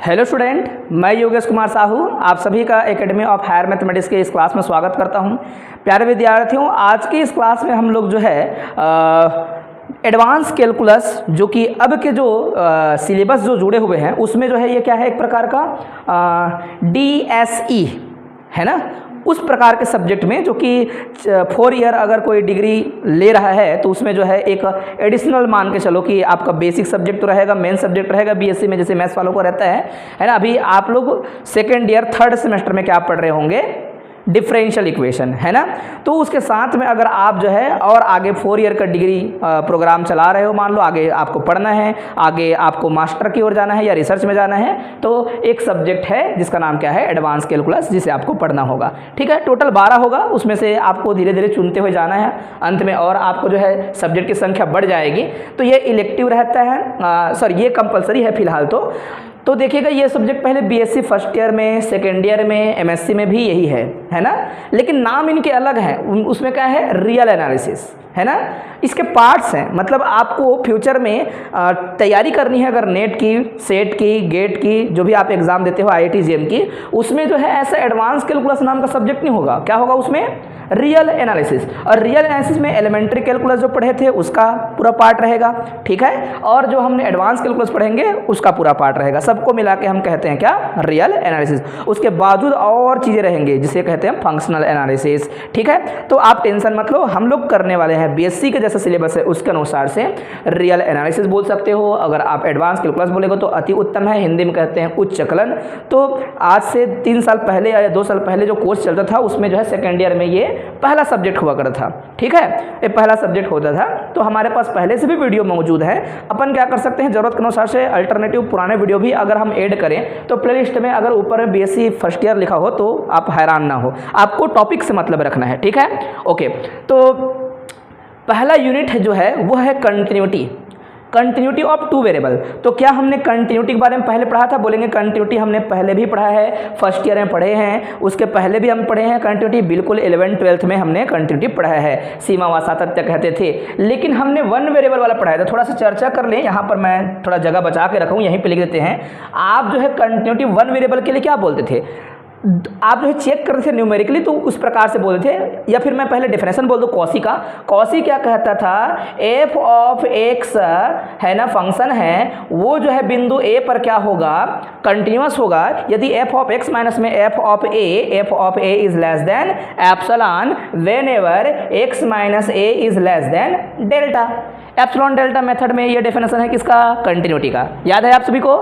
Hello student, मैं योगेश कुमार साहू आप सभी का एकेडमी ऑफ हायर मैथमेटिक्स के इस क्लास में स्वागत करता हूं। प्यारे विद्यार्थियों, आज की इस क्लास में हम लोग जो है एडवांस कैलकुलस जो कि अब के जो सिलेबस जो जुड़े हुए हैं उसमें जो है ये क्या है, एक प्रकार का DSE है ना, उस प्रकार के सब्जेक्ट में जो कि 4 ईयर अगर कोई डिग्री ले रहा है तो उसमें जो है एक एडिशनल मान के चलो कि आपका बेसिक सब्जेक्ट तो रहेगा, मेन सब्जेक्ट रहेगा बीएससी में, जैसे मैथ्स वालों को रहता है ना। अभी आप लोग सेकेंड ईयर थर्ड सेमेस्टर में क्या पढ़ रहे होंगे, डिफरेंशियल इक्वेशन है ना। तो उसके साथ में अगर आप जो है और आगे 4 ईयर का डिग्री प्रोग्राम चला रहे हो, मान लो आगे आपको पढ़ना है, आगे आपको मास्टर की ओर जाना है या रिसर्च में जाना है, तो एक सब्जेक्ट है जिसका नाम क्या है, एडवांस कैलकुलस, जिसे आपको पढ़ना होगा। ठीक है, टोटल 12 होगा, उसमें से आपको धीरे धीरे चुनते हुए जाना है, अंत में और आपको जो है सब्जेक्ट की संख्या बढ़ जाएगी। तो ये इलेक्टिव रहता है, सॉरी ये कंपलसरी है फिलहाल तो देखिएगा ये सब्जेक्ट पहले बीएससी फर्स्ट ईयर में, सेकेंड ईयर में, एमएससी में भी यही है ना, लेकिन नाम इनके अलग हैं। उसमें क्या है, रियल एनालिसिस है ना, इसके पार्ट्स हैं। मतलब आपको फ्यूचर में तैयारी करनी है अगर नेट की, सेट की, गेट की, जो भी आप एग्जाम देते हो IIT JEM की, उसमें जो है ऐसा एडवांस कैलकुलस नाम का सब्जेक्ट नहीं होगा। क्या होगा उसमें, रियल एनालिसिस। और रियल एनालिसिस में एलिमेंट्री कैलकुलस जो पढ़े थे उसका पूरा पार्ट रहेगा, ठीक है, और जो हमने एडवांस कैलकुलस पढ़ेंगे उसका पूरा पार्ट रहेगा। सबको मिला के हम कहते हैं क्या, रियल एनालिसिस। उसके बावजूद और चीज़ें रहेंगी जिसे कहते हैं फंक्शनल एनालिसिस। ठीक है, तो आप टेंशन मत लो, हम लोग करने वाले हैं बीएससी के जैसा सिलेबस है उसके अनुसार से रियल एनालिसिस बोल सकते हो। अगर आप एडवांस कैलकुलस बोलेगे तो अति उत्तम है, हिंदी में कहते हैं उच्च चकलन। तो आज से 3 साल पहले या 2 साल पहले जो कोर्स चलता था उसमें जो है सेकेंड ईयर में ये पहला सब्जेक्ट हुआ करता था। ठीक है, ये पहला सब्जेक्ट होता था। तो हमारे पास पहले से भी वीडियो मौजूद है, अपन क्या कर सकते हैं, जरूरत के अनुसार से अल्टरनेटिव पुराने वीडियो भी अगर हम ऐड करें तो प्लेलिस्ट में अगर ऊपर में बीएससी फर्स्ट ईयर लिखा हो तो आप हैरान ना हो, आपको टॉपिक से मतलब रखना है। ठीक है, ओके। तो पहला यूनिट जो है वो है कंटिन्यूटी ऑफ 2 वेरिएबल। तो क्या हमने कंटिन्यूटी के बारे में पहले पढ़ा था, बोलेंगे कंटिन्यूटी हमने पहले भी पढ़ा है, फर्स्ट ईयर में पढ़े हैं, उसके पहले भी हम पढ़े हैं कंटिन्यूटी, बिल्कुल 11th-12th में हमने कंटिन्यूटी पढ़ा है, सीमा व सातत्य कहते थे। लेकिन हमने 1 वेरिएबल वाला पढ़ाया था। थोड़ा सा चर्चा कर लें, यहाँ पर मैं थोड़ा जगह बचा के रखूँ, यहीं पर लिख देते हैं। आप जो है कंटिन्यूटी 1 वेरिएबल के लिए क्या बोलते थे, आप जो है चेक करते थे न्यूमेरिकली, तो उस प्रकार से बोलते थे। या फिर मैं पहले डेफिनेशन बोल दूं कॉसी का। कॉसी क्या कहता था, एफ ऑफ एक्स है ना, फंक्शन है, वो जो है बिंदु ए पर क्या होगा, कंटिन्यूअस होगा यदि एफ ऑफ एक्स माइनस में f of A is less than epsilon when ever x minus A is less than delta. Epsilon delta method में ये डेफिनेशन है किसका, कंटिन्यूटी का। याद है आप सभी को।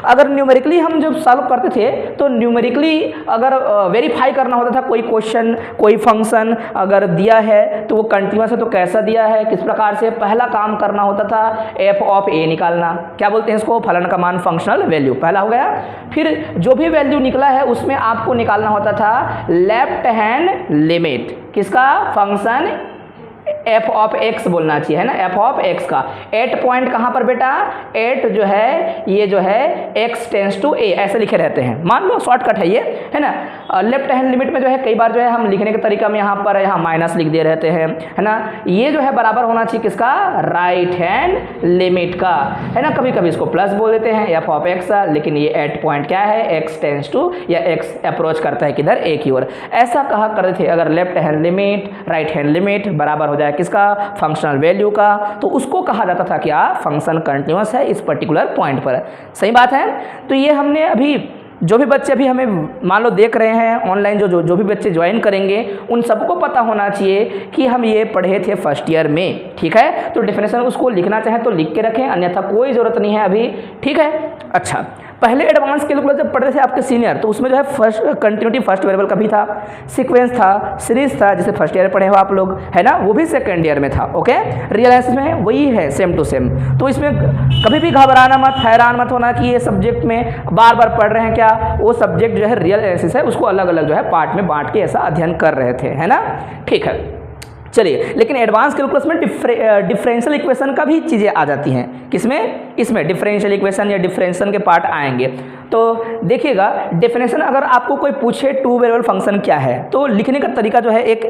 अगर न्यूमेरिकली हम जब सॉल्व करते थे तो न्यूमेरिकली अगर वेरीफाई करना होता था कोई क्वेश्चन, कोई फंक्शन अगर दिया है तो वो कंटिन्यूअस है तो कैसा दिया है, किस प्रकार से, पहला काम करना होता था एफ ऑफ ए निकालना। क्या बोलते हैं इसको, फलन का मान, फंक्शनल वैल्यू, पहला हो गया। फिर जो भी वैल्यू निकला है उसमें आपको निकालना होता था लेफ्ट हैंड लिमिट, किसका, फंक्शन एफ ऑफ एक्स बोलना चाहिए है ना, एफ ऑफ एक्स का। 8 पॉइंट कहाँ पर बेटा, 8 जो है ये जो है x टेंस टू a ऐसे लिखे रहते हैं, मान लो शॉर्टकट है ये है ना। लेफ्ट हैंड लिमिट में जो है कई बार जो है हम लिखने के तरीका में यहाँ माइनस लिख दे रहते हैं है ना। ये जो है बराबर होना चाहिए किसका, राइट हैंड लिमिट का है ना। कभी कभी इसको प्लस बोल देते हैं एफ ऑफ एक्स, लेकिन ये 8 पॉइंट क्या है, x टेंस टू या x अप्रोच करता है किधर, a की ओर, ऐसा कहा करते थे। अगर left hand limit right hand limit बराबर हो जाए किसका, फंक्शनल वैल्यू का, तो उसको कहा जाता था क्या, फंक्शन कंटिन्यूअस है इस पर्टिकुलर पॉइंट पर। सही बात है। तो ये हमने अभी जो भी बच्चे अभी हमें मान लो देख रहे हैं ऑनलाइन, जो भी बच्चे ज्वाइन करेंगे उन सबको पता होना चाहिए कि हम ये पढ़े थे फर्स्ट ईयर में। ठीक है, तो डेफिनेशन उसको लिखना चाहें तो लिख के रखें, अन्यथा कोई ज़रूरत नहीं है अभी। ठीक है, अच्छा। पहले एडवांस कैलकुलस जब पढ़ रहे थे आपके सीनियर, तो उसमें जो है फर्स्ट कंटिन्यूटी फर्स्ट वेरिएबल का भी था, सीक्वेंस था, सीरीज था, जैसे फर्स्ट ईयर पढ़े हो आप लोग है ना, वो भी सेकंड ईयर में था। ओके, रियल एनालिसिस में वही है, सेम टू सेम। तो इसमें कभी भी घबराना मत, हैरान मत होना कि ये सब्जेक्ट में बार बार पढ़ रहे हैं क्या, वो सब्जेक्ट जो है रियल एनालिसिस है, उसको अलग अलग जो है पार्ट में बांट के ऐसा अध्ययन कर रहे थे, है ना। ठीक है, चलिए, लेकिन एडवांस कैलकुलस में डिफरेंशियल इक्वेशन का भी चीज़ें आ जाती हैं। किसमें, इसमें डिफरेंशियल इक्वेशन या डिफरेंशियल के पार्ट आएंगे। तो देखिएगा डेफिनेशन अगर आपको कोई पूछे टू वेरिएबल फंक्शन क्या है तो लिखने का तरीका जो है एक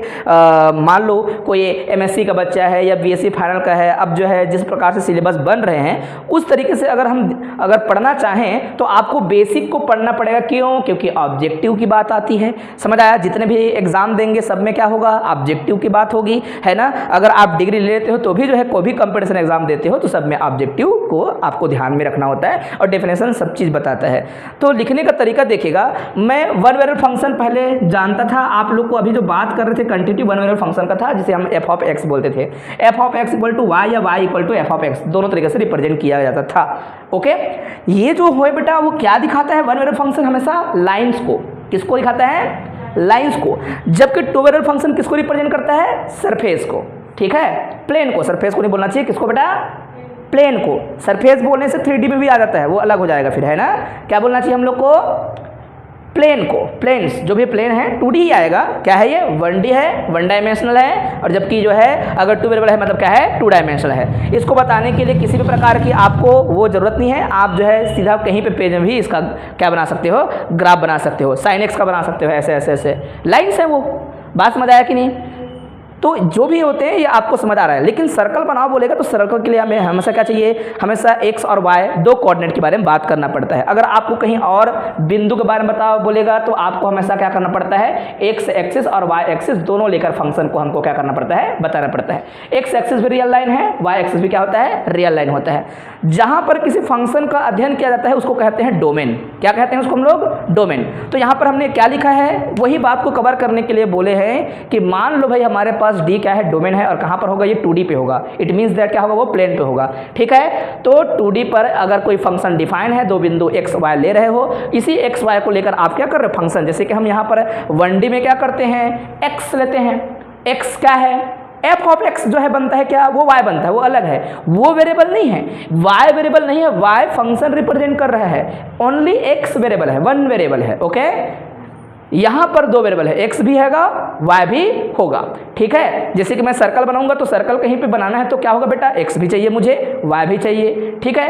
मान लो कोई एमएससी का बच्चा है या बीएससी फाइनल का है, अब जो है जिस प्रकार से सिलेबस बन रहे हैं उस तरीके से अगर पढ़ना चाहें तो आपको बेसिक को पढ़ना पड़ेगा। क्यों? क्योंकि ऑब्जेक्टिव की बात आती है। समझ आया? जितने भी एग्जाम देंगे सब में क्या होगा? ऑब्जेक्टिव की बात होगी, है ना। अगर आप डिग्री ले लेते हो तो भी जो है कोई भी कंपटीशन एग्जाम देते हो तो सब में ऑब्जेक्टिव को आपको ध्यान में रखना होता है और डेफिनेशन सब चीज़ बताता है। तो लिखने का तरीका देखिएगा, मैं वन वेरिएबल फंक्शन पहले जानता था, आप लोग को अभी जो बात कर रहे थे कंटिन्यू वन वेरिएबल फंक्शन का था जिसे हम एफ ऑफ एक्स बोलते थे। F of x equal to y या y equal to f of x दोनों तरीके से रिप्रेजेंट किया जाता था। ओके, ये जो हो बेटा वो क्या दिखाता है? वन वेरिएबल फंक्शन हमेशा लाइन्स को, किसको दिखाता है? लाइन्स को। जबकि टू वेरिएबल फंक्शन किसको रिप्रेजेंट करता है? सरफेस को, ठीक है, प्लेन को। सरफेस को नहीं बोलना चाहिए, किसको बेटा? प्लेन को। सरफेस बोलने से 3D में भी आ जाता है, वो अलग हो जाएगा फिर, है ना। क्या बोलना चाहिए हम लोग को? प्लेन को। प्लेन्स जो भी प्लेन है 2D ही आएगा। क्या है ये? 1D है, 1 डायमेंशनल है। और जबकि जो है अगर टू वेरिएबल है मतलब क्या है? 2 डायमेंशनल है। इसको बताने के लिए किसी भी प्रकार की आपको वो जरूरत नहीं है, आप जो है सीधा कहीं पे पेज में भी इसका क्या बना सकते हो? ग्राफ बना सकते हो, साइन एक्स का बना सकते हो, ऐसे ऐसे ऐसे लाइन्स है। वो बात समझ आया कि नहीं? तो जो भी होते हैं ये आपको समझ आ रहा है। लेकिन सर्कल बनाओ बोलेगा तो सर्कल के लिए हमें हमेशा क्या चाहिए? हमेशा एक्स और वाई दो कोऑर्डिनेट के बारे में बात करना पड़ता है। अगर आपको कहीं और बिंदु के बारे में बताओ बोलेगा तो आपको हमेशा क्या करना पड़ता है? एक्स एक्सिस और वाई एक्सिस दोनों लेकर फंक्शन को हमको क्या करना पड़ता है? बताना पड़ता है। एक्स एक्सिस भी रियल लाइन है, वाई एक्सिस भी क्या होता है? रियल लाइन होता है। जहाँ पर किसी फंक्शन का अध्ययन किया जाता है उसको कहते हैं डोमेन। क्या कहते हैं उसको हम लोग? डोमेन। तो यहाँ पर हमने क्या लिखा है? वही बात को कवर करने के लिए बोले हैं कि मान लो भाई हमारे पास डी क्या है? डोमेन है। और कहाँ पर होगा? ये 2D पे होगा। इट मीन्स दैट क्या होगा? वो प्लेन पे होगा, ठीक है। तो 2D पर अगर कोई फंक्शन डिफाइन है, दो बिंदु एक्स वाई ले रहे हो, इसी एक्स वाई को लेकर आप क्या कर रहे हो? फंक्शन। जैसे कि हम यहाँ पर 1D में क्या करते हैं? एक्स लेते हैं। एक्स क्या है? एफ ऑफ एक्स जो है बनता है क्या? वो वाई बनता है, वो अलग है, वो वेरिएबल नहीं है। वाई वेरिएबल नहीं है, वाई फंक्शन रिप्रेजेंट कर रहा है। ओनली एक्स वेरिएबल है, वन वेरिएबल है। ओके, यहाँ पर दो वेरिएबल है, एक्स भी हैगा, वाई भी होगा, ठीक है। जैसे कि मैं सर्कल बनाऊंगा तो सर्कल कहीं पे बनाना है तो क्या होगा बेटा? एक्स भी चाहिए मुझे, वाई भी चाहिए, ठीक है।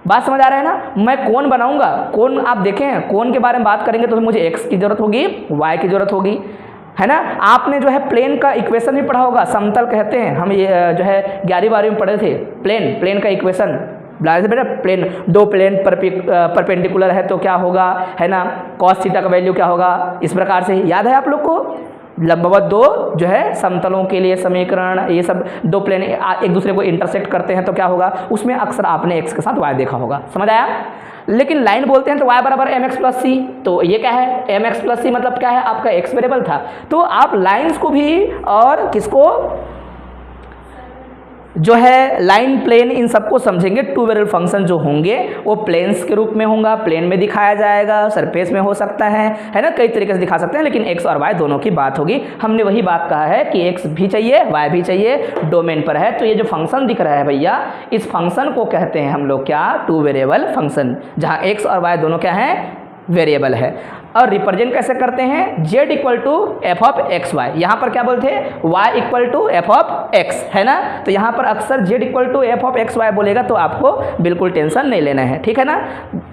बात समझ आ रहा है ना। मैं कोन बनाऊंगा, कोन आप देखें, कोन के बारे में बात करेंगे तो मुझे एक्स की जरूरत होगी, वाई की जरूरत होगी, है ना। आपने जो है प्लेन का इक्वेशन भी पढ़ा होगा, समतल कहते हैं हम, ये जो है 11वीं में पढ़े थे। प्लेन का इक्वेशन बेटा, प्लेन, दो प्लेन परपेंडिकुलर है तो क्या होगा, है ना। कॉस थीटा का वैल्यू क्या होगा, इस प्रकार से याद है आप लोग को। लंबवत दो जो है समतलों के लिए समीकरण, ये सब दो प्लेन एक दूसरे को इंटरसेक्ट करते हैं तो क्या होगा, उसमें अक्सर आपने एक्स के साथ वाई देखा होगा। समझ आया। लेकिन लाइन बोलते हैं तो y बराबर एम एक्स प्लस सी, तो ये क्या है? एम एक्स प्लस सी मतलब क्या है? आपका एक्स वेरिएबल था। तो आप लाइन्स को भी और किसको जो है लाइन, प्लेन, इन सबको समझेंगे। टू वेरिएबल फंक्शन जो होंगे वो प्लेन्स के रूप में होगा, प्लेन में दिखाया जाएगा, सरफेस में हो सकता है ना, कई तरीके से दिखा सकते हैं। लेकिन एक्स और वाई दोनों की बात होगी। हमने वही बात कहा है कि एक्स भी चाहिए, वाई भी चाहिए, डोमेन पर है। तो ये जो फंक्शन दिख रहा है भैया, इस फंक्शन को कहते हैं हम लोग क्या? टू वेरिएबल फंक्शन, जहाँ एक्स और वाई दोनों क्या है? वेरिएबल है। और रिप्रेजेंट कैसे करते हैं? z equal to f of x y. यहाँ पर क्या बोलते हैं? y equal to f of x, है ना। तो यहाँ पर अक्सर z equal to f of x y बोलेगा तो आपको बिल्कुल टेंशन नहीं लेना है, ठीक है ना।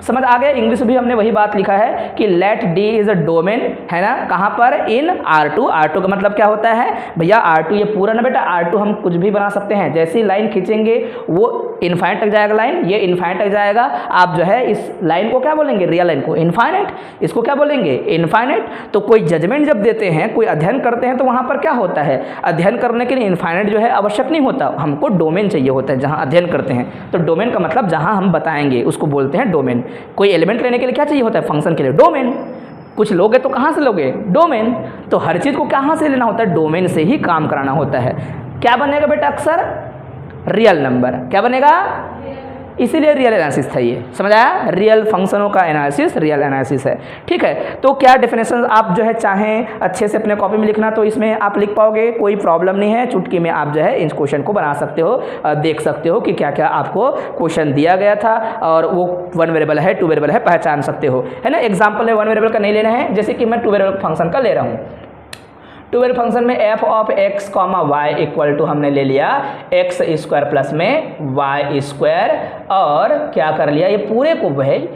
समझ आ गया। इंग्लिश भी हमने वही बात लिखा है कि let D is a domain, है ना। कहाँ पर? इन R2। R2 का मतलब क्या होता है भैया? R2 ये पूरा ना बेटा, R2 हम कुछ भी बना सकते हैं। जैसी लाइन खींचेंगे वो इनफाइनाइट तक जाएगा लाइन, ये इनफाइनाइट तक जाएगा। आप जो है इस लाइन को क्या बोलेंगे? रियल लाइन को इनफाइनाइट, इसको क्या बोलेंगे? इनफाइनाइट। तो कोई जजमेंट जब देते हैं, कोई अध्ययन करते हैं तो वहाँ पर क्या होता है? अध्ययन करने के लिए इनफाइनाइट जो है आवश्यक नहीं होता, हमको डोमेन चाहिए होता है जहाँ अध्ययन करते हैं। तो डोमेन का मतलब जहाँ हम बताएंगे उसको बोलते हैं डोमेन। कोई एलिमेंट लेने के लिए क्या चाहिए होता है? फंक्शन के लिए डोमेन। कुछ लोगे तो कहाँ से लोगे? डोमेन। तो हर चीज़ को कहाँ से लेना होता है? डोमेन से ही काम कराना होता है। क्या बनेगा बेटा? अक्सर रियल नंबर। क्या बनेगा? इसीलिए रियल एनालिसिस था ये, समझ आया। रियल फंक्शनों का एनालिसिस रियल एनालिसिस है, ठीक है। तो क्या डेफिनेशन आप जो है चाहें अच्छे से अपने कॉपी में लिखना तो इसमें आप लिख पाओगे, कोई प्रॉब्लम नहीं है। चुटकी में आप जो है इस क्वेश्चन को बना सकते हो, देख सकते हो कि क्या क्या आपको क्वेश्चन दिया गया था और वो वन वेरिएबल है, टू वेरिएबल है, पहचान सकते हो, है ना। एग्जाम्पल है वन वेरिएबल का नहीं लेना है, जैसे कि मैं टू वेरिएबल फंक्शन का ले रहा हूँ। टू वेरिएबल फंक्शन में f of x comma y equal to हमने ले लिया एक्स स्क्वायर प्लस में वाई स्क्वायर, और क्या कर लिया? ये पूरे को भाई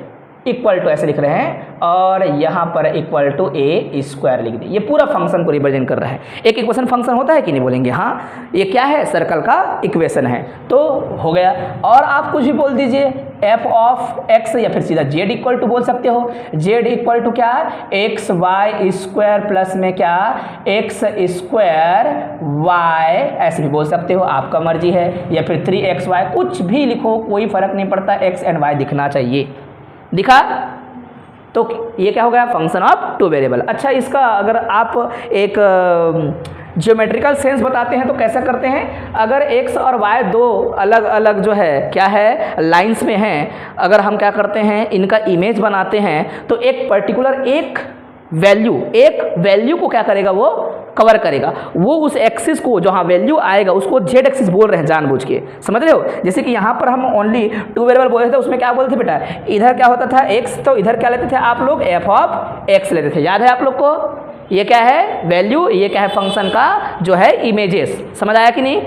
इक्वल टू ऐसे लिख रहे हैं और यहाँ पर इक्वल टू ए स्क्वायर लिख दिए। ये पूरा फंक्शन को रिप्रेजेंट कर रहा है। एक इक्वेशन फंक्शन होता है कि नहीं बोलेंगे, हाँ ये क्या है, सर्कल का इक्वेशन है, तो हो गया। और आप कुछ भी बोल दीजिए, एफ ऑफ एक्स या फिर सीधा जेड इक्वल टू बोल सकते हो। जेड इक्वल टू क्या, एक्स वाई स्क्वायर प्लस में क्या, एक्स स्क्वायर वाई, ऐसे भी बोल सकते हो, आपका मर्जी है। या फिर 3xy, कुछ भी लिखो, कोई फर्क नहीं पड़ता, एक्स एंड वाई दिखना चाहिए। दिखा तो ये क्या हो गया, फंक्शन ऑफ टू वेरिएबल। अच्छा, इसका अगर आप एक ज्योमेट्रिकल सेंस बताते हैं तो कैसा करते हैं, अगर x और y दो अलग अलग जो है क्या है लाइंस में हैं, अगर हम क्या करते हैं इनका इमेज बनाते हैं तो एक पर्टिकुलर एक वैल्यू को क्या करेगा, वो कवर करेगा। वो उस एक्सिस को जहाँ वैल्यू आएगा उसको जेड एक्सिस बोल रहे हैं जानबूझ के, समझ रहे हो। जैसे कि यहाँ पर हम ओनली टू वेरिएबल बोलते थे, उसमें क्या बोलते थे बेटा, इधर क्या होता था एक्स, तो इधर क्या लेते थे आप लोग, एफ ऑफ एक्स लेते थे, याद है आप लोग को। ये क्या है वैल्यू, ये क्या है फंक्शन का जो है इमेजेस, समझ आया कि नहीं।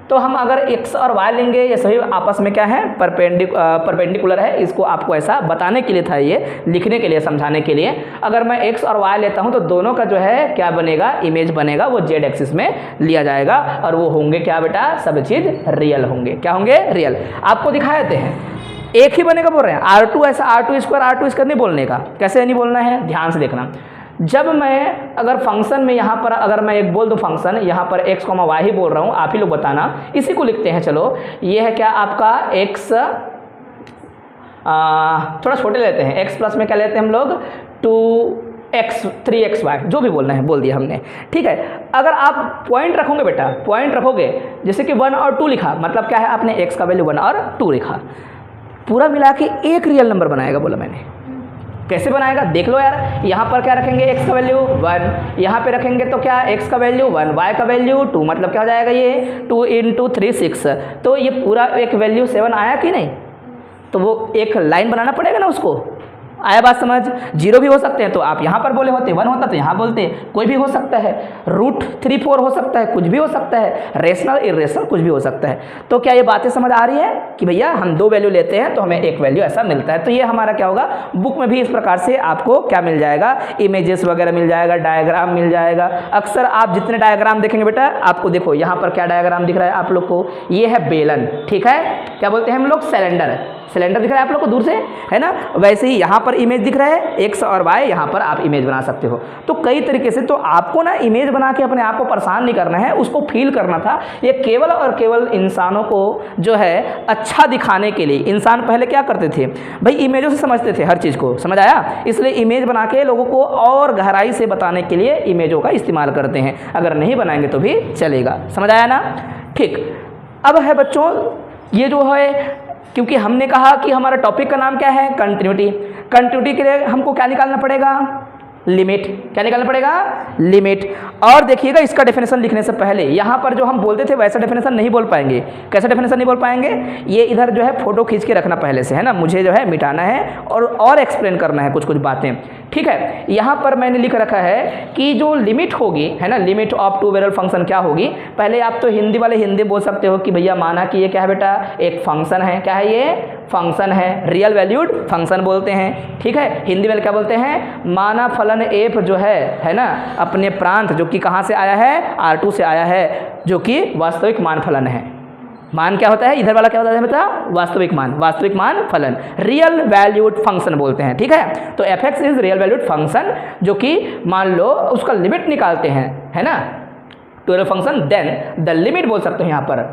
तो हम अगर x और y लेंगे, ये सभी आपस में क्या है परपेंडिकुलर है। इसको आपको ऐसा बताने के लिए था, ये लिखने के लिए, समझाने के लिए। अगर मैं x और y लेता हूं तो दोनों का जो है क्या बनेगा, इमेज बनेगा, वो z एक्सिस में लिया जाएगा और वो होंगे क्या बेटा, सब चीज़ रियल होंगे। क्या होंगे, रियल। आपको दिखा देते हैं, एक ही बनेगा बोल रहे हैं, R2 ऐसा R2 स्क्वायर नहीं बोलने का। कैसे नहीं बोलना है, ध्यान से देखना। जब मैं अगर फंक्शन में यहाँ पर अगर मैं एक बोल दूँ फंक्शन, यहाँ पर x, y ही बोल रहा हूँ, आप ही लोग बताना। इसी को लिखते हैं, चलो ये है क्या आपका x, थोड़ा छोटे लेते हैं, x प्लस में क्या लेते हैं हम लोग 2x 3xy, जो भी बोलना है बोल दिया हमने, ठीक है। अगर आप पॉइंट रखोगे बेटा, पॉइंट रखोगे, जैसे कि 1 और 2 लिखा, मतलब क्या है आपने x का वैल्यू 1 और 2 लिखा, पूरा मिला के एक रियल नंबर बनाएगा, बोला मैंने। कैसे बनाएगा देख लो यार। यहाँ पर क्या रखेंगे, x का वैल्यू 1, यहाँ पे रखेंगे तो क्या x का वैल्यू 1, y का वैल्यू 2, मतलब क्या हो जाएगा ये 2 × 3 6। तो ये पूरा एक वैल्यू 7 आया कि नहीं, तो वो एक लाइन बनाना पड़ेगा ना उसको। आया बात समझ। 0 भी हो सकते हैं तो आप यहाँ पर बोले होते, 1 होता तो यहाँ बोलते, कोई भी हो सकता है, √3 4 हो सकता है, कुछ भी हो सकता है, रेशनल इरेशनल कुछ भी हो सकता है। तो क्या ये बातें समझ आ रही है कि भैया हम 2 वैल्यू लेते हैं तो हमें एक वैल्यू ऐसा मिलता है। तो ये हमारा क्या होगा, बुक में भी इस प्रकार से आपको क्या मिल जाएगा, इमेजेस वगैरह मिल जाएगा, डायग्राम मिल जाएगा। अक्सर आप जितने डायग्राम देखेंगे बेटा, आपको देखो यहाँ पर क्या डायग्राम दिख रहा है आप लोग को, ये है बेलन, ठीक है, क्या बोलते हैं हम लोग, सिलेंडर दिख रहा है आप लोग को दूर से, है ना। वैसे ही यहाँ पर इमेज दिख रहा है x और y, यहाँ पर आप इमेज बना सकते हो। तो कई तरीके से, तो आपको ना इमेज बना के अपने आप को परेशान नहीं करना है, उसको फील करना था। ये केवल और केवल इंसानों को जो है अच्छा दिखाने के लिए। इंसान पहले क्या करते थे भाई, इमेजों से समझते थे हर चीज़ को, समझ आया। इसलिए इमेज बना के लोगों को और गहराई से बताने के लिए इमेजों का इस्तेमाल करते हैं। अगर नहीं बनाएंगे तो भी चलेगा, समझ आया ना। ठीक, अब है बच्चों ये जो है, क्योंकि हमने कहा कि हमारा टॉपिक का नाम क्या है, कंटिन्यूटी। कंटिन्यूटी के लिए हमको क्या निकालना पड़ेगा, लिमिट। क्या निकालना पड़ेगा, लिमिट। और देखिएगा इसका डेफिनेशन लिखने से पहले यहाँ पर जो हम बोलते थे वैसा डेफिनेशन नहीं बोल पाएंगे। कैसा डेफिनेशन नहीं बोल पाएंगे, ये इधर जो है फोटो खींच के रखना पहले से, है ना, मुझे जो है मिटाना है और एक्सप्लेन करना है कुछ कुछ बातें, ठीक है। यहाँ पर मैंने लिख रखा है कि जो लिमिट होगी, है ना, limit of to variable function क्या होगी। पहले आप तो हिंदी वाले हिंदी बोल सकते हो कि भैया माना कि ये क्या है बेटा, एक फंक्शन है। क्या है ये, फंक्शन है, रियल वैल्यूड फंक्शन बोलते हैं, ठीक है। हिंदी वाले क्या बोलते हैं, माना फलन एफ जो है ना, अपने प्रांत जो कि कहाँ से आया है, R2 से आया है, जो कि वास्तविक मान फलन है। मान क्या होता है, इधर वाला क्या होता है बेटा, वास्तविक मान फलन, रियल वैल्यूड फंक्शन बोलते हैं, ठीक है। तो F x is real valued function, जो कि मान लो उसका लिमिट निकालते हैं, है ना, two variable function, then the limit बोल सकते हो। यहाँ पर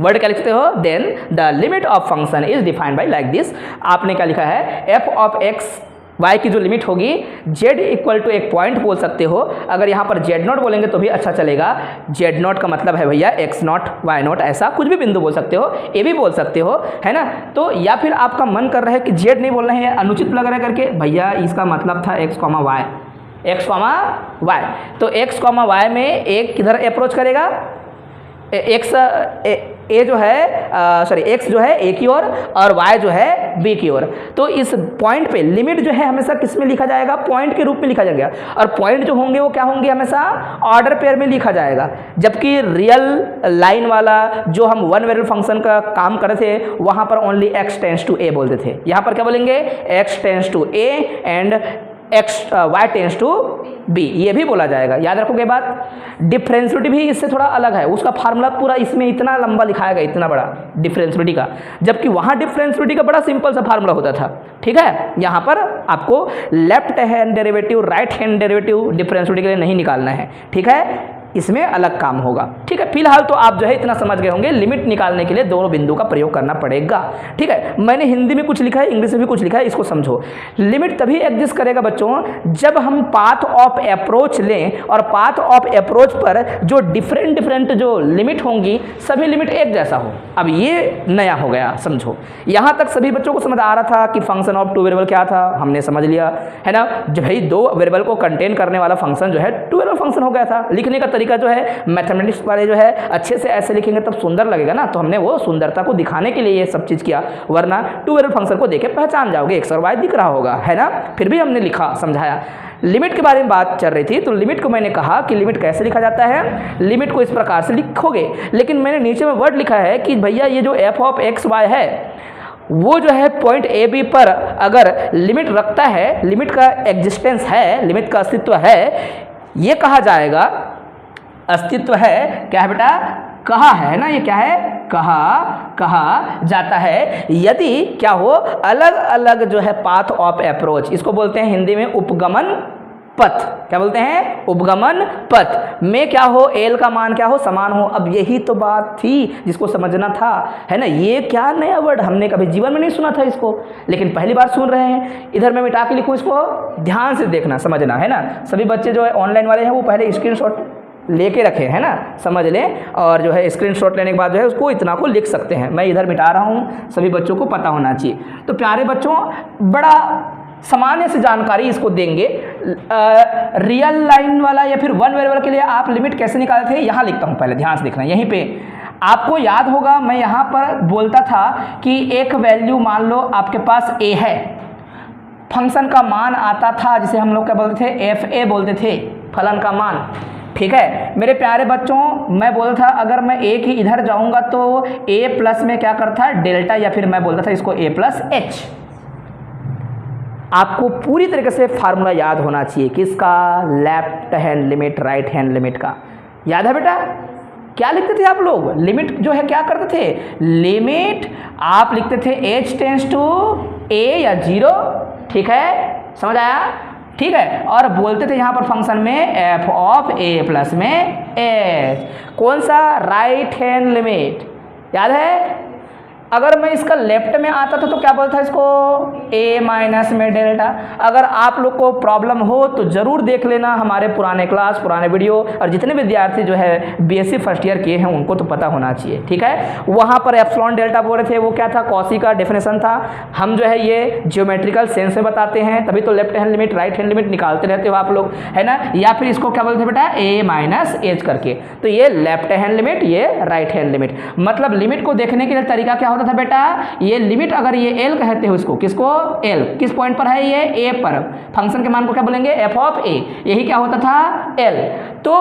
वर्ड क्या लिखते हो, then the limit of function is defined by like this. आपने क्या लिखा है, एफ ऑफ एक्स y की जो लिमिट होगी, z इक्वल टू एक पॉइंट बोल सकते हो। अगर यहाँ पर z0 बोलेंगे तो भी अच्छा चलेगा। z0 का मतलब है भैया x0 y0, ऐसा कुछ भी बिंदु बोल सकते हो, a भी बोल सकते हो, है ना। तो या फिर आपका मन कर रहा है कि z नहीं बोलना है, अनुचित लग रहा है करके, भैया इसका मतलब था x, y। तो x, y में एक किधर अप्रोच करेगा, x ए जो है सॉरी एक्स जो है ए की ओर और वाई जो है बी की ओर। तो इस पॉइंट पे लिमिट जो है हमेशा किस में लिखा जाएगा, पॉइंट के रूप में लिखा जाएगा, और पॉइंट जो होंगे वो क्या होंगे, हमेशा ऑर्डर पेयर में लिखा जाएगा। जबकि रियल लाइन वाला जो हम वन वेरिएबल फंक्शन का काम कर रहे थे वहां पर only x tends to a बोलते थे, यहां पर क्या बोलेंगे, x tends to a and x y tends to b, ये भी बोला जाएगा। याद रखोगे बात। डिफरेंशियलिटी भी इससे थोड़ा अलग है, उसका फार्मूला पूरा इसमें इतना लंबा लिखाया गया, इतना बड़ा डिफरेंशियलिटी का, जबकि वहां डिफरेंशियलिटी का बड़ा सिंपल सा फार्मूला होता था। ठीक है, यहाँ पर आपको left hand derivative right hand derivative differentiality के लिए नहीं निकालना है। ठीक है, इसमें अलग काम होगा। ठीक है, फिलहाल तो आप जो है इतना समझ गए होंगे, लिमिट निकालने के लिए दोनों बिंदु का प्रयोग करना पड़ेगा। ठीक है, मैंने हिंदी में कुछ लिखा है, इंग्लिश में भी कुछ लिखा है, इसको समझो। लिमिट तभी एग्जिस्ट करेगा बच्चों जब हम पाथ ऑफ अप्रोच लें, और पाथ ऑफ अप्रोच पर जो डिफरेंट जो लिमिट होंगी सभी लिमिट एक जैसा हो। अब ये नया हो गया, समझो। यहाँ तक सभी बच्चों को समझ आ रहा था कि फंक्शन ऑफ टू वेरिएबल क्या था, हमने समझ लिया है ना। जब भाई दो वेरिएबल को कंटेन करने वाला फंक्शन जो है टू वेरिएबल फंक्शन हो गया था। लिखने का तरीका जो है मैथमेटिक्स वाले जो है अच्छे से ऐसे लिखेंगे तब सुंदर लगेगा ना, तो हमने वो सुंदरता को दिखाने के लिए ये सब चीज़ किया, वरना टू वेरिएबल फंक्शन को देखे पहचान जाओगे, एक्स और वाई दिख रहा होगा, है ना। फिर भी हमने लिखा, समझाया। लिमिट के बारे में बात चल रही थी, तो लिमिट को मैंने कहा कि लिमिट कैसे लिखा जाता है। लिमिट को इस प्रकार से लिखोगे, लेकिन मैंने नीचे में वर्ड लिखा है कि भैया ये जो एफ ऑफ एक्स वाई है वो जो है पॉइंट ए बी पर अगर लिमिट रखता है, लिमिट का एग्जिस्टेंस है, लिमिट का अस्तित्व है, ये कहा जाएगा, अस्तित्व है, क्या है बेटा, कहा है ना, ये क्या है, कहा जाता है यदि क्या हो, अलग अलग जो है पाथ ऑफ अप्रोच, इसको बोलते हैं हिंदी में उपगमन पथ। क्या बोलते हैं, उपगमन पथ में क्या हो, एल का मान क्या हो, समान हो। अब यही तो बात थी जिसको समझना था, है ना। ये क्या नया वर्ड, हमने कभी जीवन में नहीं सुना था इसको, लेकिन पहली बार सुन रहे हैं। इधर मैं मिटा के लिखूँ, इसको ध्यान से देखना, समझना, है ना। सभी बच्चे जो है ऑनलाइन वाले हैं वो पहले स्क्रीनशॉट लेके रखे, है ना, समझ लें, और जो है स्क्रीनशॉट लेने के बाद जो है उसको इतना को लिख सकते हैं। मैं इधर मिटा रहा हूँ, सभी बच्चों को पता होना चाहिए। तो प्यारे बच्चों, बड़ा सामान्य से जानकारी इसको देंगे। रियल लाइन वाला या फिर वन वेरिएबल के लिए आप लिमिट कैसे निकालते थे, यहाँ लिखता हूँ, पहले ध्यान से देखना। यहीं पे आपको याद होगा, मैं यहाँ पर बोलता था कि एक वैल्यू मान लो आपके पास ए है, फंक्शन का मान आता था जिसे हम लोग क्या बोलते थे, एफ ए बोलते थे, फलन का मान। ठीक है मेरे प्यारे बच्चों, मैं बोलता था अगर मैं एक ही इधर जाऊंगा तो ए प्लस में क्या करता है, डेल्टा, या फिर मैं बोलता था इसको ए प्लस एच। आपको पूरी तरीके से फार्मूला याद होना चाहिए, किसका, left hand limit right hand limit का। याद है बेटा, क्या लिखते थे आप लोग, लिमिट जो है क्या करते थे, लिमिट आप लिखते थे एच टेंस टू ए या 0। ठीक है, समझ आया, ठीक है। और बोलते थे यहाँ पर फंक्शन में एफ ऑफ ए प्लस में एच, कौन सा, राइट हैंड लिमिट। याद है, अगर मैं इसका लेफ्ट में आता था तो क्या बोलता था इसको, ए माइनस में डेल्टा। अगर आप लोग को प्रॉब्लम हो तो ज़रूर देख लेना हमारे पुराने क्लास, पुराने वीडियो, और जितने विद्यार्थी जो है बीएससी फर्स्ट ईयर किए हैं उनको तो पता होना चाहिए। ठीक है, वहाँ पर एप्सिलॉन डेल्टा बोल रहे थे, वो क्या था, कॉसी का डेफिनेशन था। हम जो है ये जियोमेट्रिकल सेंस में बताते हैं, तभी तो left hand limit right hand limit निकालते रहते हो आप लोग, है ना। या फिर इसको क्या बोलते हैं बेटा, ए माइनस एच करके। तो ये लेफ्ट हैंड लिमिट, ये राइट हैंड लिमिट। मतलब लिमिट को देखने के लिए तरीका क्या था बेटा, ये लिमिट अगर ये एल कहते हो इसको, किसको, एल, किस पॉइंट पर है ये, ए पर, फंक्शन के मान को क्या बोलेंगे, एफ ऑफ ए, यही क्या होता था, एल। तो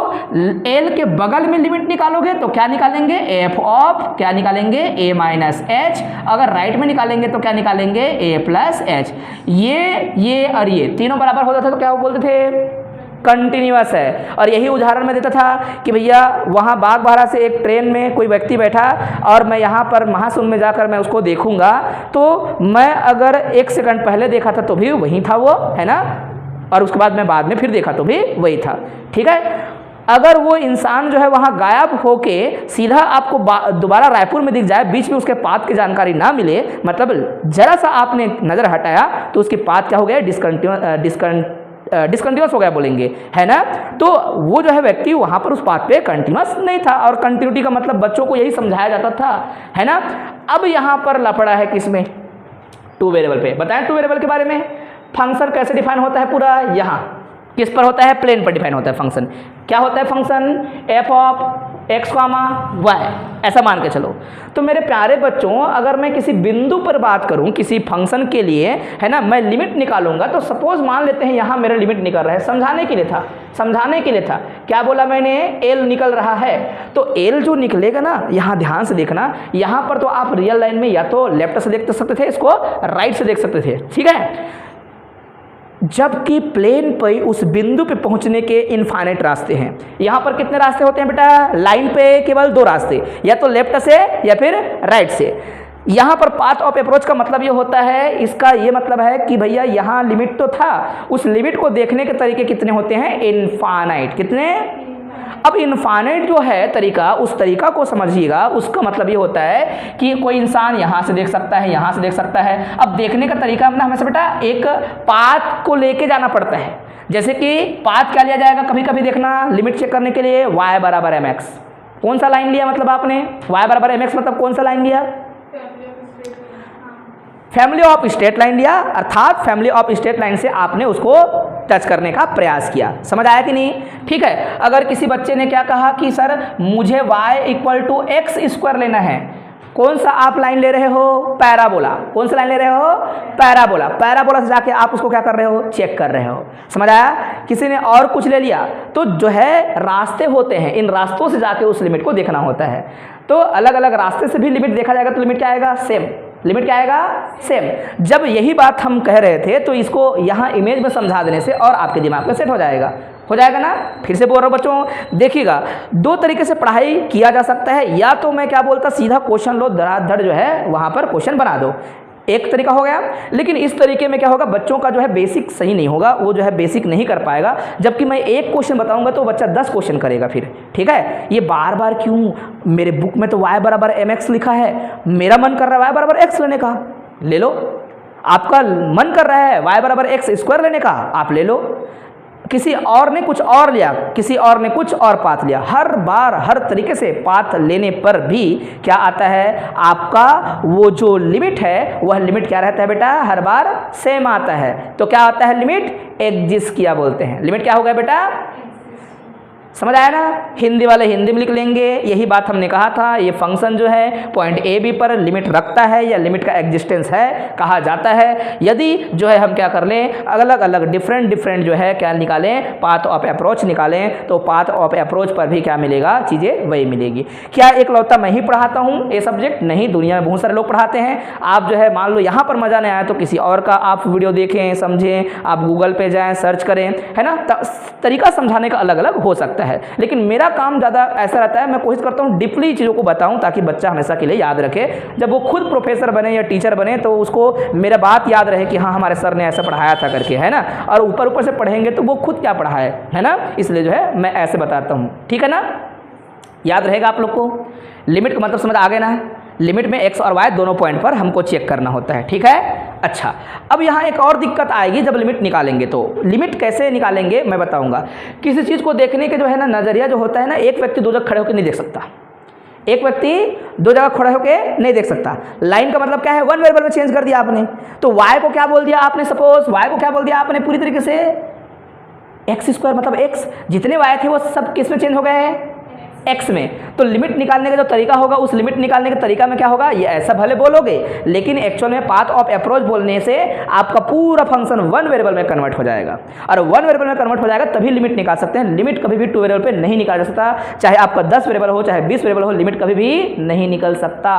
एल के बगल में लिमिट निकालोगे तो क्या निकालेंगे, एफ ऑफ क्या निकालेंगे, ए माइनस एच। अगर राइट में निकालेंगे तो क्या निकालेंगे, ए प्लस एच। ये और ये तीनों बराबर होता था तो क्या बोलते थे, कंटिन्यूअस है। और यही उदाहरण मैं देता था कि भैया वहाँ बागबाहरा से एक ट्रेन में कोई व्यक्ति बैठा और मैं यहाँ पर महाशून्य में जाकर मैं उसको देखूंगा, तो मैं अगर 1 सेकंड पहले देखा था तो भी वही था वो, है ना, और उसके बाद मैं बाद में फिर देखा तो भी वही था। ठीक है, अगर वो इंसान जो है वहाँ गायब होके सीधा आपको दोबारा रायपुर में दिख जाए, बीच में उसके पाथ की जानकारी ना मिले, मतलब जरा सा आपने नज़र हटाया तो उसके पाथ क्या हो गया, डिसकंटिन्यूस हो गया बोलेंगे, है ना। तो वो जो है व्यक्ति वहाँ पर उस पाथ पे कंटिन्यूस नहीं था, और कंटिन्यूटी का मतलब बच्चों को यही समझाया जाता था, है ना। अब यहाँ पर लफड़ा है किसमें, टू वेरिएबल पे। बताएं टू वेरिएबल के बारे में, फंक्शन कैसे डिफाइन होता है पूरा, यहाँ किस पर होता है, प्लेन पर डिफाइन होता है फंक्शन। क्या होता है function, f of x, y, ऐसा मान के चलो। तो मेरे प्यारे बच्चों, अगर मैं किसी बिंदु पर बात करूं किसी फंक्शन के लिए, है ना, मैं लिमिट निकालूंगा, तो सपोज मान लेते हैं यहाँ मेरा लिमिट निकल रहा है, समझाने के लिए था, समझाने के लिए था। क्या बोला मैंने? l निकल रहा है। तो l जो निकलेगा ना, यहाँ ध्यान से देखना, यहाँ पर तो आप रियल लाइन में या तो लेफ्ट से देख सकते थे, इसको राइट से देख सकते थे, ठीक है। जबकि प्लेन पे उस बिंदु पे पहुंचने के इनफाइनाइट रास्ते हैं। यहाँ पर कितने रास्ते होते हैं बेटा? लाइन पे केवल 2 रास्ते, या तो लेफ्ट से या फिर राइट से। यहाँ पर पाथ ऑफ अप्रोच का मतलब ये होता है, इसका ये मतलब है कि भैया यहाँ लिमिट तो था, उस लिमिट को देखने के तरीके कितने होते हैं? इनफाइनाइट। कितने? अब इनफाइनाइट जो है तरीका, उस तरीका को समझिएगा। उसका मतलब ये होता है कि कोई इंसान यहाँ से देख सकता है, यहाँ से देख सकता है। अब देखने का तरीका अपना हमेशा बेटा एक पाथ को लेके जाना पड़ता है। जैसे कि पाथ क्या लिया जाएगा कभी कभी देखना, लिमिट चेक करने के लिए y बराबर mx। कौन सा लाइन लिया मतलब आपने? y बराबर mx मतलब कौन सा लाइन लिया? फैमिली ऑफ स्ट्रेट लाइन लिया, अर्थात फैमिली ऑफ स्ट्रेट लाइन से आपने उसको टच करने का प्रयास किया। समझ आया कि नहीं? ठीक है। अगर किसी बच्चे ने क्या कहा कि सर मुझे y = x² लेना है, कौन सा आप लाइन ले रहे हो? पैराबोला। कौन सा लाइन ले रहे हो? पैराबोला। पैराबोला से जाके आप उसको क्या कर रहे हो? चेक कर रहे हो। समझ आया? किसी ने और कुछ ले लिया, तो जो है रास्ते होते हैं, इन रास्तों से जाके उस लिमिट को देखना होता है। तो अलग अलग रास्ते से भी लिमिट देखा जाएगा तो लिमिट क्या आएगा? सेम। लिमिट क्या आएगा? सेम। जब यही बात हम कह रहे थे, तो इसको यहाँ इमेज में समझा देने से और आपके दिमाग में सेट हो जाएगा। हो जाएगा ना? फिर से बोल रहा हूँ बच्चों, देखिएगा 2 तरीके से पढ़ाई किया जा सकता है। या तो मैं क्या बोलता, सीधा क्वेश्चन लो, धड़ाधड़ जो है वहाँ पर क्वेश्चन बना दो, एक तरीका हो गया। लेकिन इस तरीके में क्या होगा, बच्चों का जो है बेसिक सही नहीं होगा, वो जो है बेसिक नहीं कर पाएगा। जबकि मैं एक क्वेश्चन बताऊंगा तो बच्चा 10 क्वेश्चन करेगा फिर। ठीक है? ये बार बार क्यों? मेरे बुक में तो y बराबर mx लिखा है, मेरा मन कर रहा है y बराबर x लेने का, ले लो। आपका मन कर रहा है y बराबर x² लेने का, आप ले लो। किसी और ने कुछ और लिया, किसी और ने कुछ और पाथ लिया। हर बार हर तरीके से पाथ लेने पर भी क्या आता है, आपका वो जो लिमिट है वह लिमिट क्या रहता है बेटा? हर बार सेम आता है। तो क्या आता है? लिमिट एग्जिस्ट किया बोलते हैं। लिमिट क्या हो गया बेटा? समझ आया ना? हिंदी वाले हिंदी में लिख लेंगे। यही बात हमने कहा था, ये फंक्शन जो है पॉइंट ए बी पर लिमिट रखता है या लिमिट का एग्जिस्टेंस है कहा जाता है। यदि जो है हम क्या कर लें, अलग अलग डिफरेंट जो है क्या निकालें, पाथ ऑफ अप्रोच निकालें, तो पाथ ऑफ अप्रोच पर भी क्या मिलेगा? चीज़ें वही मिलेगी। क्या एक लौता मैं ही पढ़ाता हूँ ये सब्जेक्ट? नहीं, दुनिया में बहुत सारे लोग पढ़ाते हैं। आप जो है मान लो यहाँ पर मज़ा नहीं आया तो किसी और का आप वीडियो देखें, समझें, आप गूगल पे जाएँ, सर्च करें, है ना। तरीका समझाने का अलग अलग हो सकता है, लेकिन मेरा काम ज़्यादा ऐसा रहता है, मैं कोशिश करता हूँ डीपली चीज़ों को बताऊँ ताकि बच्चा हमेशा के लिए याद रखे। जब वो खुद प्रोफेसर बने या टीचर बने तो उसको मेरा बात याद रहे कि हाँ हमारे सर ने ऐसा पढ़ाया था करके, है ना। और ऊपर से पढ़ेंगे तो वो खुद क्या पढ़ाए, है ना। इसलिए जो है मैं ऐसे बताता हूँ, ठीक है ना। याद रहेगा आप लोग को। लिमिट का मतलब समझ आ गया ना। लिमिट में x और y दोनों पॉइंट पर हमको चेक करना होता है, ठीक है। अच्छा, अब यहाँ एक और दिक्कत आएगी जब लिमिट निकालेंगे। तो लिमिट कैसे निकालेंगे मैं बताऊंगा। किसी चीज़ को देखने के जो है ना नज़रिया जो होता है ना, एक व्यक्ति 2 जगह खड़े होकर नहीं देख सकता। एक व्यक्ति 2 जगह खड़े होकर नहीं देख सकता। लाइन का मतलब क्या है? 1 वेरिएबल में चेंज कर दिया आपने, तो y को क्या बोल दिया आपने? सपोज y को क्या बोल दिया आपने पूरी तरीके से? x² मतलब x, जितने y थे वो सब किस में चेंज हो गए हैं? x में। तो लिमिट निकालने का जो तरीका होगा, उस लिमिट निकालने के तरीका में क्या होगा, ये ऐसा भले बोलोगे, लेकिन एक्चुअल में पाथ ऑफ अप्रोच बोलने से आपका पूरा फंक्शन 1 वेरिएबल में कन्वर्ट हो जाएगा। और 1 वेरिएबल में कन्वर्ट हो जाएगा तभी लिमिट निकाल सकते हैं। लिमिट कभी भी 2 वेरिएबल पे नहीं निकाला जा सकता। चाहे आपका 10 वेरिएबल हो, चाहे 20 वेरिएबल हो, लिमिट कभी भी नहीं निकल सकता।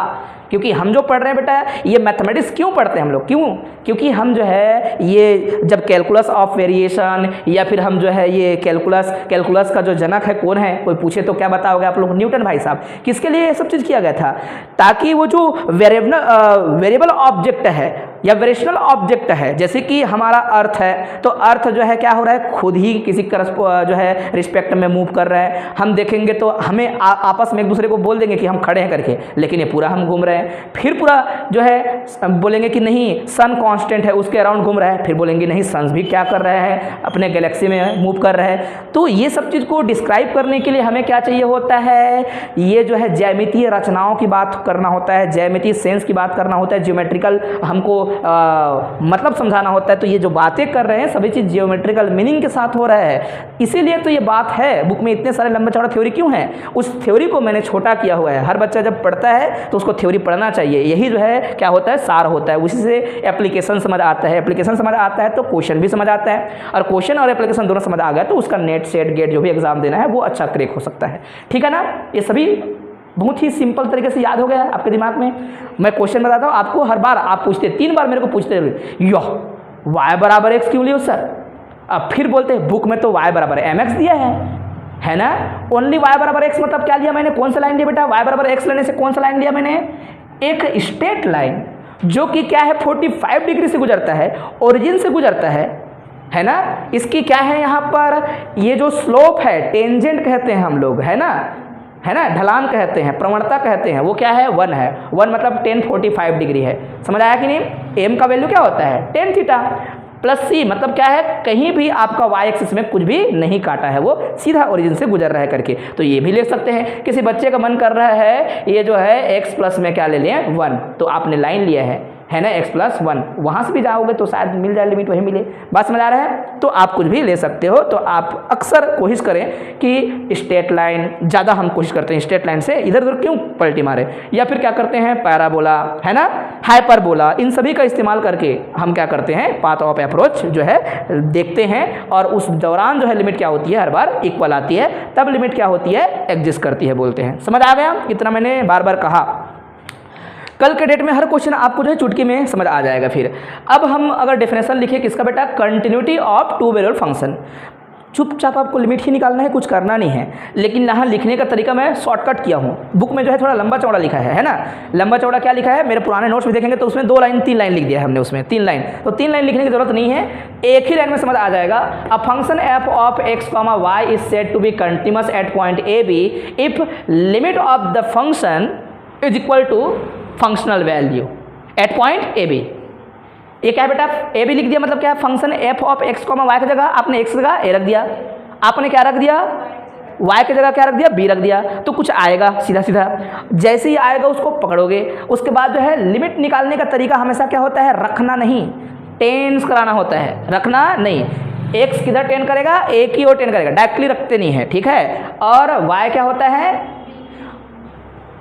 क्योंकि हम जो पढ़ रहे हैं बेटा, ये मैथमेटिक्स क्यों पढ़ते हैं हम लोग? क्यों? क्योंकि हम जो है ये जब कैलकुलस ऑफ वेरिएशन या फिर हम जो है ये कैलकुलस का जो जनक है कौन है, कोई पूछे तो क्या बताओगे आप लोग? न्यूटन भाई साहब। किसके लिए ये सब चीज़ किया गया था? ताकि वो जो वेरिएबल ऑब्जेक्ट है या वेरिएशनल ऑब्जेक्ट है, जैसे कि हमारा अर्थ है, तो अर्थ जो है क्या हो रहा है, खुद ही किसी जो है रिस्पेक्ट में मूव कर रहा है। हम देखेंगे तो हमें आपस में एक दूसरे को बोल देंगे कि हम खड़े हैं करके, लेकिन ये पूरा हम घूम रहे हैं। फिर पूरा जो है बोलेंगे कि नहीं सन कांस्टेंट है, उसके अराउंड घूम रहा है। फिर बोलेंगे नहीं सन भी क्या कर रहे हैं, अपने गैलेक्सी में मूव कर रहे हैं। तो ये सब चीज़ को डिस्क्राइब करने के लिए हमें क्या चाहिए होता है, ये जो है ज्यामितीय रचनाओं की बात करना होता है, ज्यामितीय सेंस की बात करना होता है, ज्योमेट्रिकल हमको मतलब समझाना होता है, तो ये जो बातें कर रहे हैं सभी चीज़ जियोमेट्रिकल मीनिंग के साथ हो रहा है। इसीलिए तो ये बात है, बुक में इतने सारे लंबा चौड़ा थ्योरी क्यों है, उस थ्योरी को मैंने छोटा किया हुआ है। हर बच्चा जब पढ़ता है तो उसको थ्योरी पढ़ना चाहिए, यही जो है क्या होता है, सार होता है। उसी से एप्लीकेशन समझ आता है, एप्लीकेशन समझ आता है तो क्वेश्चन भी समझ आता है, और क्वेश्चन और एप्लीकेशन दोनों समझ आ गया तो उसका नेट सेट गेट जो भी एग्जाम देना है वो अच्छा क्रैक हो सकता है। ठीक है ना, ये सभी बहुत ही सिंपल तरीके से याद हो गया आपके दिमाग में। मैं क्वेश्चन बताता हूँ आपको, हर बार आप पूछते, 3 बार मेरे को पूछते यो y बराबर x क्यों लियो सर, अब फिर बोलते हैं बुक में तो y बराबर mx दिया है ना, ओनली y बराबर x मतलब क्या लिया मैंने, कौन सा लाइन लिया बेटा, y बराबर x लेने से कौन सा लाइन लिया मैंने, एक स्ट्रेट लाइन जो कि क्या है 45 डिग्री से गुजरता है, ओरिजिन से गुजरता है ना। इसकी क्या है यहाँ पर, ये जो स्लोप है टेंजेंट कहते हैं हम लोग, है ना, ढलान कहते हैं, प्रवणता कहते हैं, वो क्या है 1 है। 1 मतलब 1045 डिग्री है, समझ आया कि नहीं। m का वैल्यू क्या होता है tan थीटा, प्लस c मतलब क्या है, कहीं भी आपका y एक्सिस में कुछ भी नहीं काटा है, वो सीधा ओरिजिन से गुजर रहा है करके। तो ये भी ले सकते हैं, किसी बच्चे का मन कर रहा है ये जो है x प्लस में क्या ले लें 1, तो आपने लाइन लिया है ना, x प्लस 1, वहाँ से भी जाओगे तो शायद मिल जाए लिमिट, वही मिले। बात समझ आ रहा है, तो आप कुछ भी ले सकते हो। तो आप अक्सर कोशिश करें कि स्ट्रेट लाइन, ज़्यादा हम कोशिश करते हैं स्ट्रेट लाइन से इधर उधर क्यों पलटी मारे, या फिर क्या करते हैं पैराबोला, है ना, हाइपरबोला, इन सभी का इस्तेमाल करके हम क्या करते हैं पाथ ऑफ अप्रोच जो है देखते हैं, और उस दौरान जो है लिमिट क्या होती है, हर बार इक्वल आती है, तब लिमिट क्या होती है एग्जिस्ट करती है बोलते हैं। समझ आ गया, इतना मैंने बार बार कहा। कल के डेट में हर क्वेश्चन आपको जो है चुटकी में समझ आ जाएगा। फिर अब हम अगर डेफिनेशन लिखे किसका बेटा, continuity of to variable function, चुपचाप आपको लिमिट ही निकालना है, कुछ करना नहीं है। लेकिन यहाँ लिखने का तरीका मैं शॉर्टकट किया हूँ, बुक में जो है थोड़ा लंबा चौड़ा लिखा है ना, लंबा चौड़ा क्या लिखा है, मेरे पुराने नोट्स में देखेंगे तो उसमें 2 लाइन 3 लाइन लिख दिया है हमने, उसमें 3 लाइन, तो 3 लाइन लिखने की जरूरत नहीं है, एक ही लाइन में समझ आ जाएगा। A function f of x, y is said to be continuous at point a b if limit of the function is equal to functional value at point a b. ये क्या है बेटा, ए बी लिख दिया मतलब क्या है, function f of x comma y की जगह आपने एक्स की जगह ए रख दिया, आपने क्या रख दिया y की जगह क्या रख दिया, b रख दिया, तो कुछ आएगा सीधा सीधा। जैसे ही आएगा उसको पकड़ोगे, उसके बाद जो है लिमिट निकालने का तरीका हमेशा क्या होता है, रखना नहीं, टेंस कराना होता है, रखना नहीं। x किधर टेन करेगा, एक ही और टेन करेगा, डायरेक्टली रखते नहीं है, ठीक है। और y क्या होता है,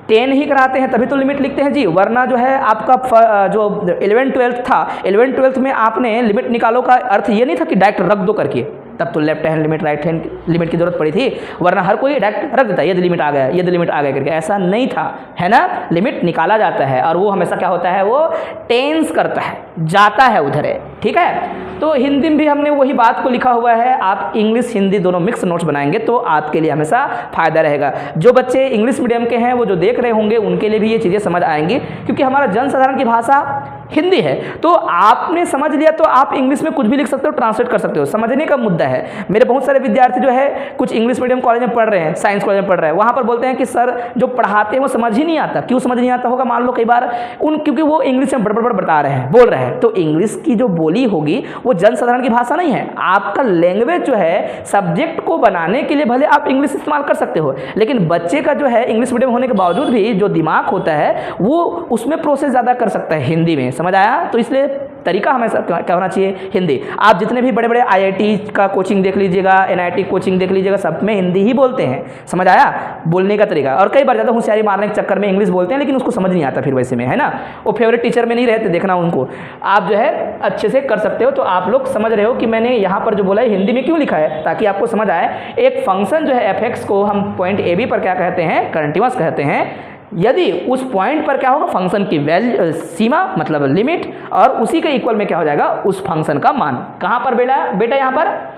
10 ही कराते हैं तभी तो लिमिट लिखते हैं जी, वरना जो है आपका जो 11-12 था, 11-12 में आपने लिमिट निकालो का अर्थ ये नहीं था कि डायरेक्ट रख दो करके, तब तो left hand limit right hand limit की जरूरत पड़ी थी, वरना हर कोई डायरेक्ट रख देता है यदि लिमिट आ गया, यदि लिमिट आ गया करके, ऐसा नहीं था, है ना। लिमिट निकाला जाता है और वो हमेशा क्या होता है, वो टेंस करता है, जाता है उधर है, ठीक है। तो हिंदी में भी हमने वही बात को लिखा हुआ है, आप इंग्लिश हिंदी दोनों मिक्स नोट्स बनाएंगे तो आपके लिए हमेशा फायदा रहेगा। जो बच्चे इंग्लिश मीडियम के हैं वो जो देख रहे होंगे उनके लिए भी ये चीज़ें समझ आएंगी, क्योंकि हमारा जनसाधारण की भाषा हिंदी है, तो आपने समझ लिया तो आप इंग्लिश में कुछ भी लिख सकते हो, ट्रांसलेट कर सकते हो, समझने का मुद्दा है। मेरे बहुत सारे विद्यार्थी जो है कुछ इंग्लिश मीडियम कॉलेज में पढ़ रहे हैं, साइंस कॉलेज में पढ़ रहे हैं, वहाँ पर बोलते हैं कि सर जो पढ़ाते हैं वो समझ ही नहीं आता। क्यों समझ नहीं आता होगा, मान लो कई बार क्योंकि वो इंग्लिश में बड़बड़ बता रहे हैं, बोल रहे हैं, तो इंग्लिश की जो बोली होगी वो जनसाधारण की भाषा नहीं है। आपका लैंग्वेज जो है सब्जेक्ट को बनाने के लिए भले आप इंग्लिश इस्तेमाल कर सकते हो, लेकिन बच्चे का जो है इंग्लिश मीडियम होने के बावजूद भी जो दिमाग होता है वो उसमें प्रोसेस ज़्यादा कर सकता है हिंदी में, समझ आया। तो इसलिए तरीका हमेशा क्या होना चाहिए, हिंदी। आप जितने भी बड़े बड़े IIT का कोचिंग देख लीजिएगा, NIT कोचिंग देख लीजिएगा, सब में हिंदी ही बोलते हैं, समझ आया बोलने का तरीका। और कई बार ज़्यादा होशियारी मारने के चक्कर में इंग्लिश बोलते हैं लेकिन उसको समझ नहीं आता फिर वैसे में, है ना। वो फेवरेट टीचर में नहीं रहते, देखना उनको, आप जो है अच्छे से कर सकते हो। तो आप लोग समझ रहे हो कि मैंने यहाँ पर जो बोला है हिंदी में क्यों लिखा है, ताकि आपको समझ आए। एक फंक्शन जो है f(x) को हम पॉइंट ए बी पर क्या कहते हैं, कंटीन्यूअस कहते हैं, यदि उस पॉइंट पर क्या होगा, फंक्शन की वैल्यू सीमा मतलब लिमिट, और उसी के इक्वल में क्या हो जाएगा उस फंक्शन का मान। कहाँ पर बेटा यहाँ पर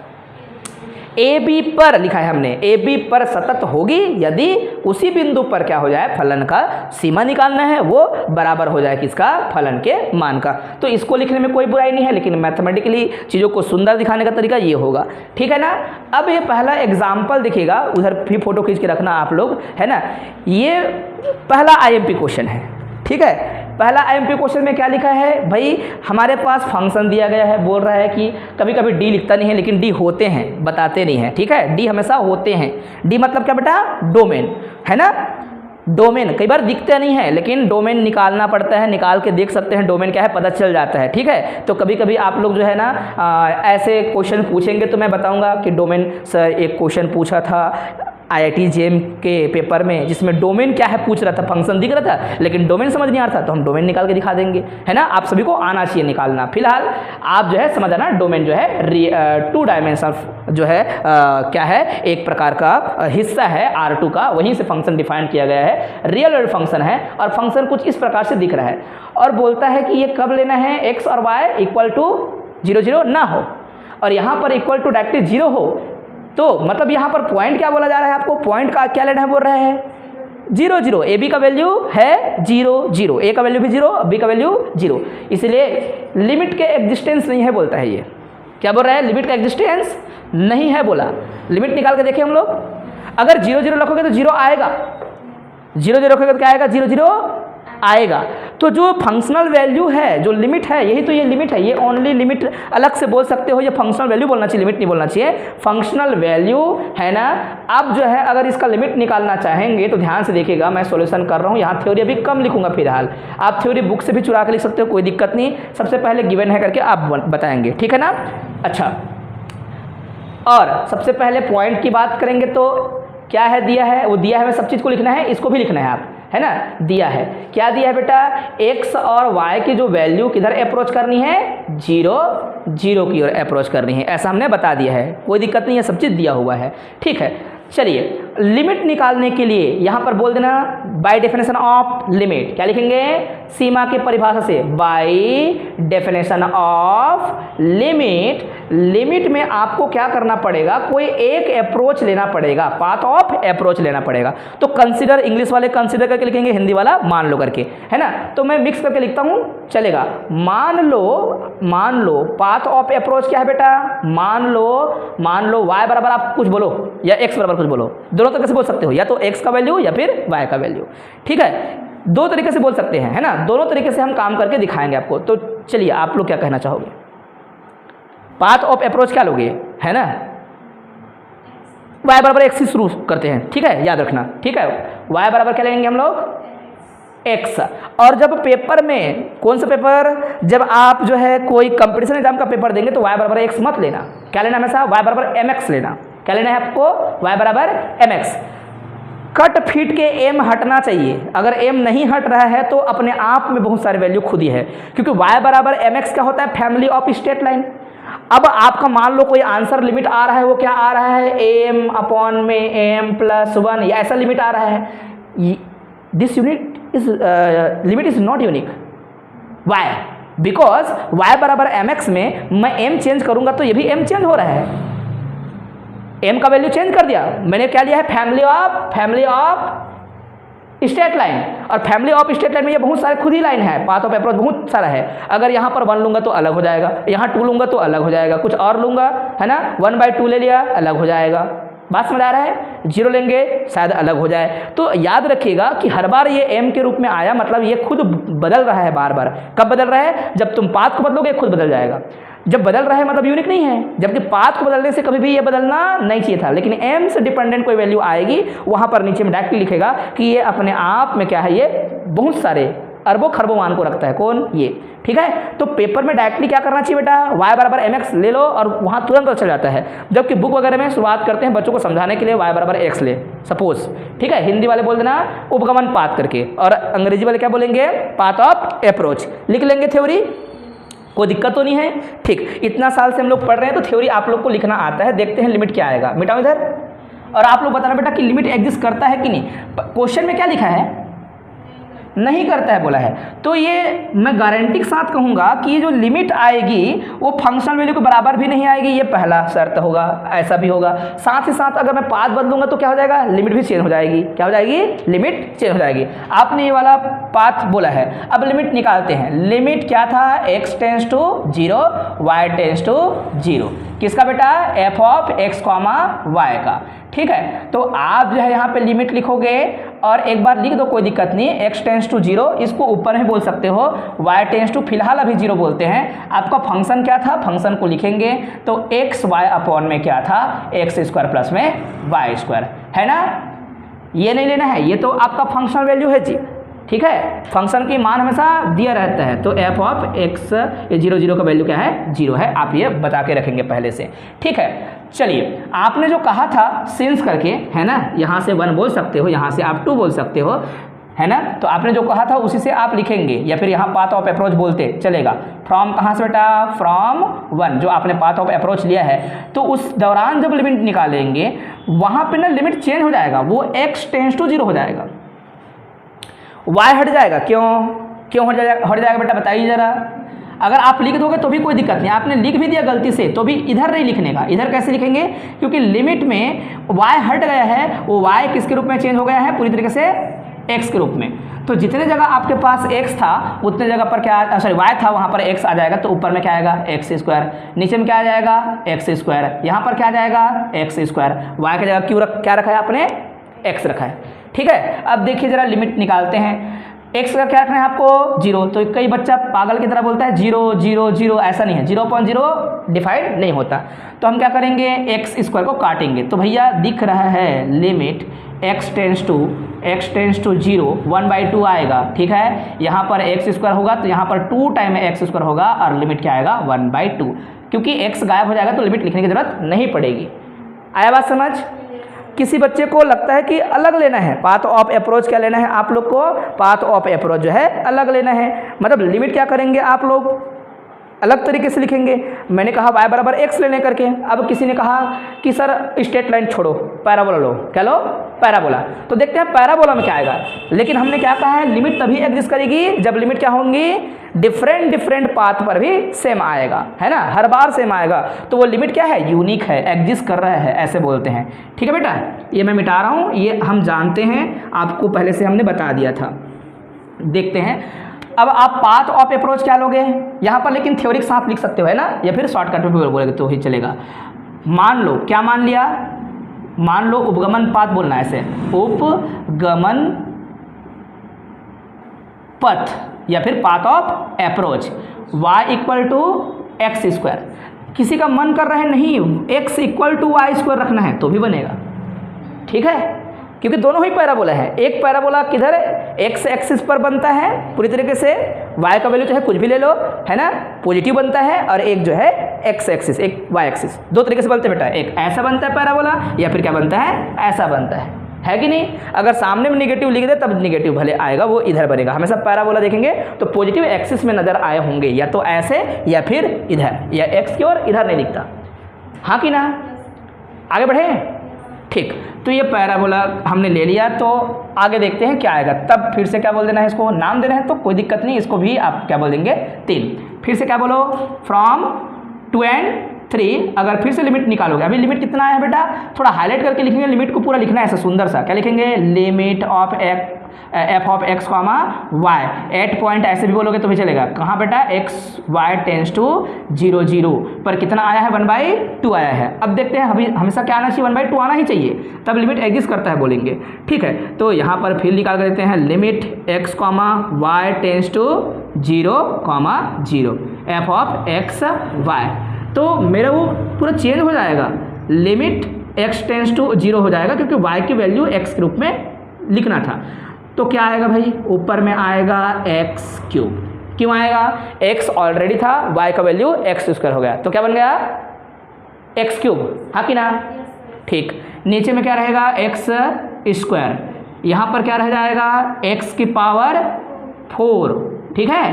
ए बी पर लिखा है हमने, ए बी पर सतत होगी यदि उसी बिंदु पर क्या हो जाए, फलन का सीमा निकालना है, वो बराबर हो जाए किसका, फलन के मान का। तो इसको लिखने में कोई बुराई नहीं है, लेकिन मैथमेटिकली चीज़ों को सुंदर दिखाने का तरीका ये होगा, ठीक है ना। अब ये पहला एग्जाम्पल दिखेगा, उधर भी फोटो खींच के रखना आप लोग, है ना। ये पहला IMP क्वेश्चन है, ठीक है। पहला IMP क्वेश्चन में क्या लिखा है भाई, हमारे पास फंक्शन दिया गया है, बोल रहा है कि कभी कभी D लिखता नहीं है लेकिन D होते हैं, बताते नहीं है, ठीक है। D हमेशा होते हैं, D मतलब क्या बेटा, डोमेन, है ना। डोमेन कई बार दिखते नहीं है, लेकिन डोमेन निकालना पड़ता है, निकाल के देख सकते हैं डोमेन क्या है, पता चल जाता है। ठीक है, तो कभी कभी आप लोग जो है ना ऐसे क्वेश्चन पूछेंगे तो मैं बताऊंगा कि डोमेन सर एक क्वेश्चन पूछा था IIT JEM के पेपर में, जिसमें डोमेन क्या है पूछ रहा था, फंक्शन दिख रहा था लेकिन डोमेन समझ नहीं आ रहा था, तो हम डोमेन निकाल के दिखा देंगे, है ना। आप सभी को आना चाहिए निकालना। फिलहाल आप जो है समझ आना, डोमेन जो है 2 डायमेंशन जो है क्या है, एक प्रकार का हिस्सा है R2 का, वहीं से फंक्शन डिफाइन किया गया है, रियल वर्ल्ड फंक्शन है, और फंक्शन कुछ इस प्रकार से दिख रहा है और बोलता है कि ये कब लेना है, x और y इक्वल टू 0 0 ना हो और यहाँ पर इक्वल टू डायरेक्टली 0 हो। तो मतलब यहाँ पर पॉइंट क्या बोला जा रहा है, आपको पॉइंट का क्या लेना है, बोल रहा है 0 0, ए बी का वैल्यू है 0 0, ए का वैल्यू भी 0, बी का वैल्यू 0, इसलिए लिमिट के एग्जिस्टेंस नहीं है बोलता है। ये क्या बोल रहा है, लिमिट का एग्जिस्टेंस नहीं है बोला। लिमिट निकाल के देखें हम लोग, अगर 0 0 रखोगे तो 0 आएगा, 0 0 रखोगे तो क्या आएगा, 0 0 आएगा। तो जो फंक्शनल वैल्यू है, जो लिमिट है, यही तो ये लिमिट है, ये ओनली लिमिट अलग से बोल सकते हो, ये फंक्शनल वैल्यू बोलना चाहिए, लिमिट नहीं बोलना चाहिए, फंक्शनल वैल्यू है ना। अब जो है अगर इसका लिमिट निकालना चाहेंगे तो ध्यान से देखिएगा, मैं सॉल्यूशन कर रहा हूँ, यहाँ थ्योरी अभी कम लिखूंगा, फिलहाल आप थ्योरी बुक से भी चुरा के लिख सकते हो, कोई दिक्कत नहीं, सबसे पहले गिवन है करके आप बताएंगे, ठीक है ना। अच्छा, और सबसे पहले पॉइंट की बात करेंगे तो क्या है, दिया है, वो दिया है, हमें सब चीज़ को लिखना है, इसको भी लिखना है आप, है ना। दिया है, क्या दिया है बेटा, x और y की जो वैल्यू किधर अप्रोच करनी है, 0 0 की ओर अप्रोच करनी है, ऐसा हमने बता दिया है, कोई दिक्कत नहीं है, सब चीज़ दिया हुआ है। ठीक है, चलिए लिमिट निकालने के लिए यहाँ पर बोल देना बाय डेफिनेशन ऑफ लिमिट, क्या लिखेंगे, सीमा की परिभाषा से, by definition of limit. Limit में आपको क्या करना पड़ेगा, कोई एक अप्रोच लेना पड़ेगा, पाथ ऑफ अप्रोच लेना पड़ेगा। तो कंसीडर, इंग्लिश वाले कंसीडर करके लिखेंगे, हिंदी वाला मान लो करके, है ना। तो मैं मिक्स करके लिखता हूँ, चलेगा। मान लो पाथ ऑफ अप्रोच क्या है बेटा, मान लो y बराबर, आप कुछ बोलो, या x बराबर कुछ बोलो, दोनों तरीके से बोल सकते हो, या तो x का वैल्यू या फिर y का वैल्यू, ठीक है, 2 तरीके से बोल सकते हैं, है ना। दोनों तरीके से हम काम करके दिखाएंगे आपको। तो चलिए आप लोग क्या कहना चाहोगे, पाथ ऑफ अप्रोच क्या लोगे, है ना, y बराबर x से शुरू करते हैं, ठीक है, याद रखना, ठीक है। y बराबर क्या लेंगे हम लोग, x। और जब पेपर में, कौन सा पेपर, जब आप जो है कोई कंपटीशन एग्जाम का पेपर देंगे तो y बराबर x मत लेना, क्या लेना हमेशा, y बराबर mx लेना। क्या लेना है आपको, y बराबर mx। कट फिट के m हटना चाहिए, अगर m नहीं हट रहा है तो अपने आप में बहुत सारे वैल्यू खुद ही है, क्योंकि y बराबर mx क्या होता है, फैमिली ऑफ स्ट्रेट लाइन। अब आपका मान लो कोई आंसर लिमिट आ रहा है, वो क्या आ रहा है, m अपॉन में m+1, या ऐसा लिमिट आ रहा है। This unit is limit is not unique, why, because y बराबर mx में मैं m चेंज करूंगा तो ये भी m चेंज हो रहा है, m का वैल्यू चेंज कर दिया मैंने, क्या लिया है, फैमिली ऑफ स्ट्रेट लाइन। और फैमिली ऑफ स्ट्रेट लाइन में ये बहुत सारे खुद ही लाइन है, पाथ ऑफ अप्रोच बहुत सारा है। अगर यहाँ पर 1 लूंगा तो अलग हो जाएगा, यहाँ 2 लूंगा तो अलग हो जाएगा, कुछ और लूंगा, है ना, 1/2 ले लिया, अलग हो जाएगा। बात समझ आ रहा है, 0 लेंगे शायद अलग हो जाए। तो याद रखिएगा कि हर बार ये m के रूप में आया, मतलब ये खुद बदल रहा है बार बार। कब बदल रहा है, जब तुम पाथ को बदलोगे खुद बदल जाएगा। जब बदल रहा है मतलब यूनिक नहीं है, जबकि पाथ को बदलने से कभी भी ये बदलना नहीं चाहिए था, लेकिन m से डिपेंडेंट कोई वैल्यू आएगी, वहाँ पर नीचे में डायरेक्टली लिखेगा कि ये अपने आप में क्या है, ये बहुत सारे अरबों खरबों मान को रखता है, कौन, ये, ठीक है। तो पेपर में डायरेक्टली क्या करना चाहिए बेटा, y बराबर mx ले लो और वहाँ तुरंत पता चल जाता है। जबकि बुक वगैरह में शुरुआत करते हैं बच्चों को समझाने के लिए y बराबर x ले, सपोज, ठीक है। हिंदी वाले बोल देना उपगमन पाथ करके, और अंग्रेजी वाले क्या बोलेंगे, पाथ ऑफ अप्रोच। लिख लेंगे थ्योरी, कोई दिक्कत तो नहीं है, ठीक। इतना साल से हम लोग पढ़ रहे हैं तो थ्योरी आप लोग को लिखना आता है। देखते हैं लिमिट क्या आएगा, मिटाओ इधर, और आप लोग बताना बेटा कि लिमिट एग्जिस्ट करता है कि नहीं। क्वेश्चन में क्या लिखा है, नहीं करता है बोला है, तो ये मैं गारंटी के साथ कहूँगा कि ये जो लिमिट आएगी वो फंक्शनल वैल्यू के बराबर भी नहीं आएगी, ये पहला शर्त होगा, ऐसा भी होगा। साथ ही साथ अगर मैं पाथ बदलूंगा तो क्या हो जाएगा, लिमिट भी चेंज हो जाएगी, क्या हो जाएगी, लिमिट चेंज हो जाएगी। आपने ये वाला पाथ बोला है, अब लिमिट निकालते हैं। लिमिट क्या था, x tends to 0, y tends to 0, किसका बेटा, f ऑफ x, y का, ठीक है। तो आप जो है यहाँ पे लिमिट लिखोगे और एक बार लिख दो, कोई दिक्कत नहीं, x टेंस टू 0, इसको ऊपर में बोल सकते हो, y टेंस टू फिलहाल अभी 0 बोलते हैं। आपका फंक्शन क्या था, फंक्शन को लिखेंगे तो x y अपॉन में क्या था, x² प्लस में y², है ना। ये नहीं लेना है, ये तो आपका फंक्शनल वैल्यू है जी, ठीक है। फंक्शन की मान हमेशा दिया रहता है, तो एफ ऑफ एक्स 0 0 का वैल्यू क्या है, 0 है। आप ये बता के रखेंगे पहले से, ठीक है। चलिए, आपने जो कहा था सिंस करके, है ना, यहाँ से 1 बोल सकते हो, यहाँ से आप 2 बोल सकते हो, है ना। तो आपने जो कहा था उसी से आप लिखेंगे, या फिर यहाँ पाथ ऑफ अप्रोच बोलते चलेगा। फ्रॉम कहाँ से बेटा, फ्रॉम 1, जो आपने पाथ ऑफ अप्रोच लिया है, तो उस दौरान जब लिमिट निकालेंगे वहाँ पे ना लिमिट चेंज हो जाएगा, वो x टेंस टू 0 हो जाएगा, y हट जाएगा। क्यों हट जाएगा बेटा, बताइए ज़रा। अगर आप लिख दोगे तो भी कोई दिक्कत नहीं, आपने लिख भी दिया गलती से तो भी इधर नहीं लिखने का। इधर कैसे लिखेंगे, क्योंकि लिमिट में y हट गया है, वो y किसके रूप में चेंज हो गया है, पूरी तरीके से x के रूप में। तो जितने जगह आपके पास x था उतने जगह पर क्या, सॉरी y था, वहाँ पर x आ जाएगा, तो ऊपर में क्या आएगा x², नीचे में क्या आ जाएगा x², यहाँ पर क्या आ जाएगा x²। y की जगह क्या रखा है आपने, x रखा है, ठीक है। अब देखिए जरा लिमिट निकालते हैं। x का क्या रखना है आपको, 0। तो कई बच्चा पागल की तरह बोलता है 0 0 0, ऐसा नहीं है, 0.0 डिफाइड नहीं होता। तो हम क्या करेंगे, x² को काटेंगे। तो भैया दिख रहा है लिमिट x टेंस टू 0 1/2 आएगा, ठीक है। यहाँ पर x² होगा तो यहाँ पर 2 टाइम x² होगा, और लिमिट क्या आएगा 1/2। क्योंकि x गायब हो जाएगा तो लिमिट लिखने की जरूरत नहीं पड़ेगी। आया बात समझ। किसी बच्चे को लगता है कि अलग लेना है, पाथ ऑफ अप्रोच क्या लेना है आप लोग को, पाथ ऑफ अप्रोच जो है अलग लेना है। मतलब लिमिट क्या करेंगे आप लोग, अलग तरीके से लिखेंगे। मैंने कहा y बराबर x लेने करके। अब किसी ने कहा कि सर स्ट्रेट लाइन छोड़ो, पैराबोला लो। क्या लो, पैराबोला। तो देखते हैं पैराबोला में क्या आएगा। लेकिन हमने क्या कहा है, लिमिट तभी एग्जिस्ट करेगी जब लिमिट क्या होंगी, डिफरेंट पाथ पर भी सेम आएगा, है ना, हर बार सेम आएगा। तो वो लिमिट क्या है, यूनिक है, एग्जिस्ट कर रहा है, ऐसे बोलते हैं, ठीक है बेटा। ये मैं मिटा रहा हूँ, ये हम जानते हैं, आपको पहले से हमने बता दिया था। देखते हैं अब आप पाथ ऑफ अप्रोच क्या लोगे यहाँ पर, लेकिन थ्योरी के साथ लिख सकते हो, है ना, या फिर शॉर्टकट में भी बोलेंगे तो ही चलेगा। मान लो, क्या मान लिया, मान लो उपगमन पाथ बोलना है ऐसे, उपगमन पथ या फिर path of approach y = x²। किसी का मन कर रहा है नहीं x = y² रखना है तो भी बनेगा, ठीक है, क्योंकि दोनों ही पैराबोला है। एक पैराबोला किधर x एक्सिस पर बनता है पूरी तरीके से, y का वैल्यू चाहे कुछ भी ले लो, है ना, पॉजिटिव बनता है, और एक जो है x एक्सिस, एक y एक्सिस, दो तरीके से बनते हैं बेटा। एक ऐसा बनता है पैराबोला, या फिर क्या बनता है, ऐसा बनता है कि नहीं। अगर सामने में निगेटिव लिख दे तब निगेटिव भले आएगा, वो इधर बनेगा। हमेशा पैराबोला देखेंगे तो पॉजिटिव एक्सिस में नजर आए होंगे, या तो ऐसे या फिर इधर, या x की ओर इधर नहीं दिखता, हाँ कि ना। आगे बढ़े, ठीक। तो ये पैराबोला हमने ले लिया, तो आगे देखते हैं क्या आएगा। तब फिर से क्या बोल देना है, इसको नाम देना है तो कोई दिक्कत नहीं, इसको भी आप क्या बोल देंगे, 3। फिर से क्या बोलो, फ्रॉम 2 and 3। अगर फिर से लिमिट निकालोगे, अभी लिमिट कितना है बेटा, थोड़ा हाईलाइट करके लिखेंगे, लिमिट को पूरा लिखना है ऐसा सुंदर सा। क्या लिखेंगे, limit of F of x, y। 8 point ऐसे भी बोलोगे तो भी चलेगा। कहाँ बेटा, x y टेंस टू 0 0 पर कितना आया है, 1/2 आया है। अब देखते हैं, अभी हमेशा क्या आना चाहिए, 1/2 आना ही चाहिए, तब लिमिट एग्जिस्ट करता है बोलेंगे, ठीक है। तो यहाँ पर फिर निकाल कर देते हैं, limit x, y tends to 0, 0 f of x y। तो मेरा वो पूरा चेंज हो जाएगा, लिमिट x टेंस टू 0 हो जाएगा, क्योंकि y की वैल्यू x के रूप में लिखना था। तो क्या आएगा भाई, ऊपर में आएगा x³। क्यों आएगा, x ऑलरेडी था, y का वैल्यू x² हो गया, तो क्या बन गया, x³, हाँ कि ना, ठीक। नीचे में क्या रहेगा, x², यहाँ पर क्या रह जाएगा, x⁴, ठीक है,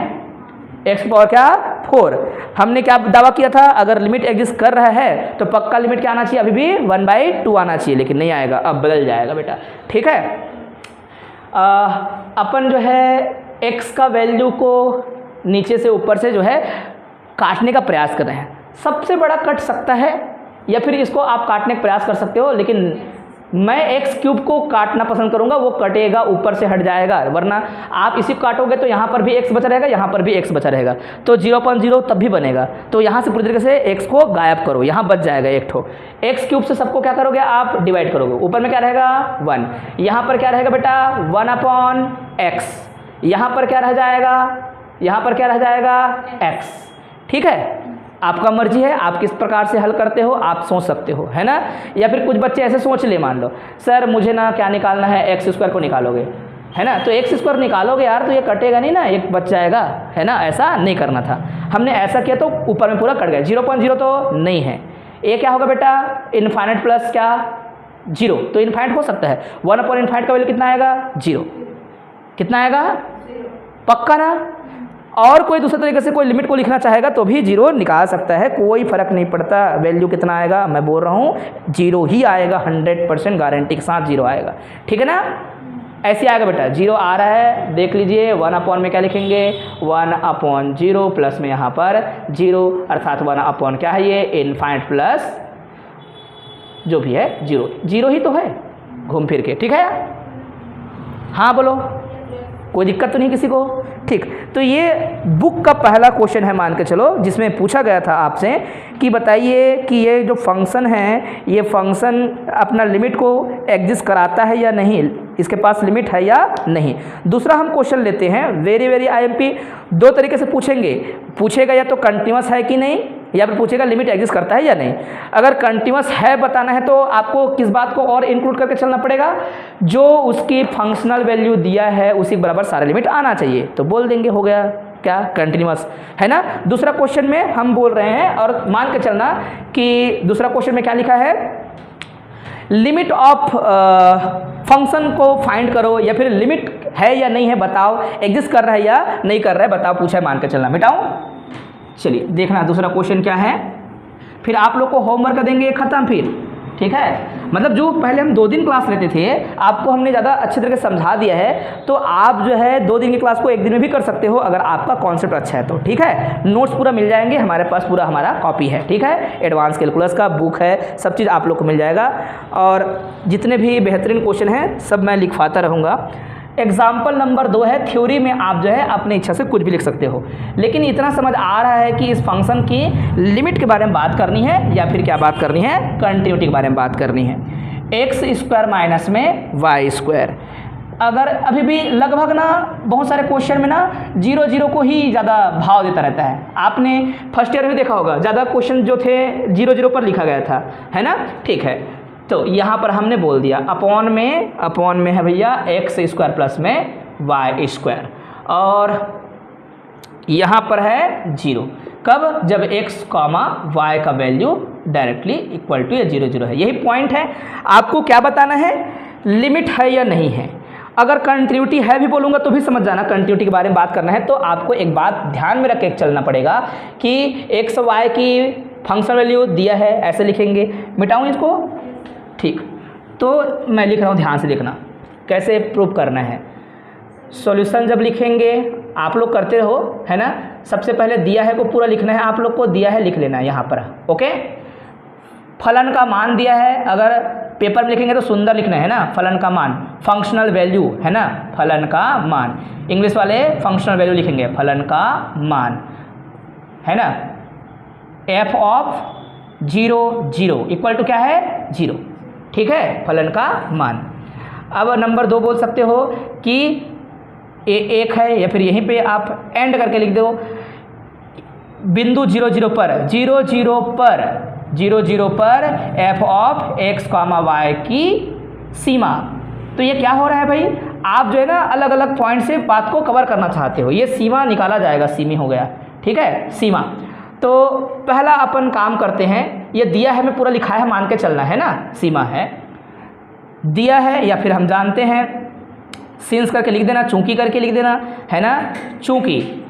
x⁴ क्या, 4। हमने क्या दावा किया था, अगर लिमिट एग्जिस्ट कर रहा है तो पक्का लिमिट क्या आना चाहिए, अभी भी 1/2 आना चाहिए, लेकिन नहीं आएगा, अब बदल जाएगा बेटा, ठीक है। अपन जो है x का वैल्यू को नीचे से ऊपर से जो है काटने का प्रयास कर रहे हैं। सबसे बड़ा कट सकता है, या फिर इसको आप काटने का प्रयास कर सकते हो, लेकिन मैं x³ को काटना पसंद करूंगा, वो कटेगा, ऊपर से हट जाएगा, वरना आप इसी को काटोगे तो यहाँ पर भी x बचा रहेगा, यहाँ पर भी x बचा रहेगा, तो 0.0 तब भी बनेगा। तो यहाँ से पूरी तरीके से x को गायब करो, यहाँ बच जाएगा एक ठो। x³ से सबको क्या करोगे आप, डिवाइड करोगे, ऊपर में क्या रहेगा 1, यहाँ पर क्या रहेगा बेटा 1/x, यहाँ पर क्या रह जाएगा, यहाँ पर क्या रह जाएगा x, ठीक है। आपका मर्जी है, आप किस प्रकार से हल करते हो आप सोच सकते हो, है ना। या फिर कुछ बच्चे ऐसे सोच ले, मान लो सर मुझे ना क्या निकालना है, एक्स स्क्वायर को निकालोगे, है ना, तो एक्स स्क्वायर निकालोगे यार तो ये कटेगा नहीं ना, एक बच जाएगा, है ना। ऐसा नहीं करना था, हमने ऐसा किया तो ऊपर में पूरा कट गया। 0.0 तो नहीं है, ये क्या होगा बेटा, इनफाइनाइट प्लस क्या 0, तो इनफाइनाइट हो सकता है। 1/इनफाइनाइट का वैल्यू कितना आएगा 0, कितना आएगा पक्का ना। और कोई दूसरे तरीके से कोई लिमिट को लिखना चाहेगा तो भी 0 निकाल सकता है, कोई फर्क नहीं पड़ता वैल्यू कितना आएगा, मैं बोल रहा हूँ 0 ही आएगा, 100% गारंटी के साथ 0 आएगा, ठीक है ना। ऐसे आएगा बेटा, 0 आ रहा है, देख लीजिए 1 में क्या लिखेंगे 1/0 प्लस में यहाँ पर 0 अर्थात 1 क्या है ये इनफाइनाइट प्लस जो भी है 0 ही तो है घूम फिर के, ठीक है। हाँ बोलो, कोई दिक्कत तो नहीं किसी को, ठीक। तो ये बुक का पहला क्वेश्चन है मान के चलो, जिसमें पूछा गया था आपसे कि बताइए कि ये जो फंक्शन है ये फंक्शन अपना लिमिट को एग्जिस्ट कराता है या नहीं, इसके पास लिमिट है या नहीं। दूसरा हम क्वेश्चन लेते हैं, वेरी आईएमपी, दो तरीके से पूछेगा या तो कंटिन्यूअस है कि नहीं, या फिर पूछेगा लिमिट एग्जिस्ट करता है या नहीं। अगर कंटिन्यूअस है बताना है तो आपको किस बात को और इंक्लूड करके चलना पड़ेगा, जो उसकी फंक्शनल वैल्यू दिया है उसी बराबर सारा लिमिट आना चाहिए, तो बोल देंगे हो गया क्या कंटिन्यूअस, है ना। दूसरा क्वेश्चन में हम बोल रहे हैं और मान के चलना कि दूसरा क्वेश्चन में क्या लिखा है, लिमिट ऑफ फंक्शन को फाइंड करो, या फिर लिमिट है या नहीं है बताओ, एग्जिस्ट कर रहा है या नहीं कर रहा है बताओ, पूछा है मान के चलना। मिटाऊं, चलिए देखना दूसरा क्वेश्चन क्या है, फिर आप लोग को होमवर्क देंगे खत्म फिर, ठीक है। मतलब जो पहले हम 2 दिन क्लास लेते थे आपको हमने ज़्यादा अच्छे तरीके से समझा दिया है, तो आप जो है 2 दिन की क्लास को 1 दिन में भी कर सकते हो अगर आपका कॉन्सेप्ट अच्छा है तो, ठीक है। नोट्स पूरा मिल जाएंगे, हमारे पास पूरा हमारा कॉपी है, ठीक है। एडवांस कैलकुलस का बुक है, सब चीज़ आप लोग को मिल जाएगा, और जितने भी बेहतरीन क्वेश्चन हैं सब मैं लिखवाता रहूँगा। एग्जाम्पल नंबर 2 है, थ्योरी में आप जो है अपनी इच्छा से कुछ भी लिख सकते हो, लेकिन इतना समझ आ रहा है कि इस फंक्शन की लिमिट के बारे में बात करनी है या फिर क्या बात करनी है, कंटिन्यूटी के बारे में बात करनी है। एक्स स्क्वायर माइनस में वाई स्क्वायर, अगर अभी भी लगभग ना बहुत सारे क्वेश्चन में ना 0 को ही ज़्यादा भाव देता रहता है, आपने फर्स्ट ईयर में देखा होगा ज़्यादा क्वेश्चन जो थे 0 पर लिखा गया था, है ना, ठीक है। तो यहाँ पर हमने बोल दिया अपॉन में है भैया एक्स स्क्वायर प्लस में वाई स्क्वायर, और यहाँ पर है 0, कब, जब x कॉमा वाई का वैल्यू डायरेक्टली इक्वल टू या 0 है। यही पॉइंट है, आपको क्या बताना है, लिमिट है या नहीं है। अगर कंटिन्यूटी है भी बोलूँगा तो भी समझ जाना, कंटिन्यूटी के बारे में बात करना है तो आपको एक बात ध्यान में रख के चलना पड़ेगा कि एक्स वाई की फंक्शन वैल्यू दिया है, ऐसे लिखेंगे। मिटाऊँ इसको, ठीक। तो मैं लिख रहा हूँ, ध्यान से लिखना कैसे प्रूव करना है। सॉल्यूशन जब लिखेंगे आप लोग करते रहो, है ना। सबसे पहले दिया है को पूरा लिखना है, आप लोग को दिया है लिख लेना है यहाँ पर, ओके। फलन का मान दिया है, अगर पेपर में लिखेंगे तो सुंदर लिखना है ना, फलन का मान, फंक्शनल वैल्यू, है ना, फलन का मान। इंग्लिश वाले फंक्शनल वैल्यू लिखेंगे, फलन का मान, है ना। एफ ऑफ 0 इक्वल टू क्या है 0, ठीक है, फलन का मान। अब नंबर 2 बोल सकते हो कि एक है, या फिर यहीं पे आप एंड करके लिख दो, बिंदु 0 पर f of x comma y की सीमा। तो ये क्या हो रहा है भाई, आप जो है ना अलग अलग पॉइंट से बात को कवर करना चाहते हो, ये सीमा निकाला जाएगा, सीमी हो गया, ठीक है, सीमा। तो पहला अपन काम करते हैं, ये दिया है मैं पूरा लिखा है मान के चलना है ना, सीमा है दिया है, या फिर हम जानते हैं सिंस करके लिख देना, चूंकि करके लिख देना, है ना। चूंकि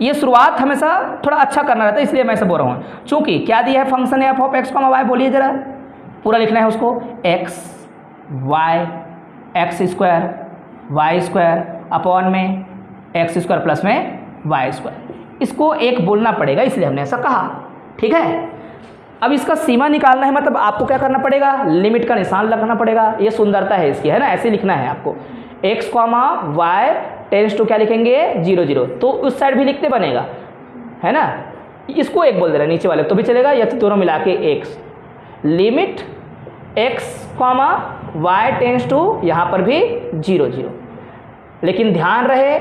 ये शुरुआत हमेशा थोड़ा अच्छा करना रहता है, इसलिए मैं ऐसे बोल रहा हूँ। चूंकि क्या दिया है function f of x comma y, बोलिए जरा, पूरा लिखना है उसको, x square y square upon में एक्स स्क्वायर प्लस में वाई स्क्वायर। इसको एक बोलना पड़ेगा, इसलिए हमने ऐसा कहा, ठीक है। अब इसका सीमा निकालना है, मतलब आपको क्या करना पड़ेगा, लिमिट का निशान लगाना पड़ेगा, ये सुंदरता है इसकी, है ना। ऐसे लिखना है आपको, x comma y tends to क्या लिखेंगे 0, तो उस साइड भी लिखते बनेगा, है ना। इसको एक बोल दे रहा है नीचे वाले तो भी चलेगा, या दोनों मिला के x, limit x comma y tends to यहाँ पर भी 0, लेकिन ध्यान रहे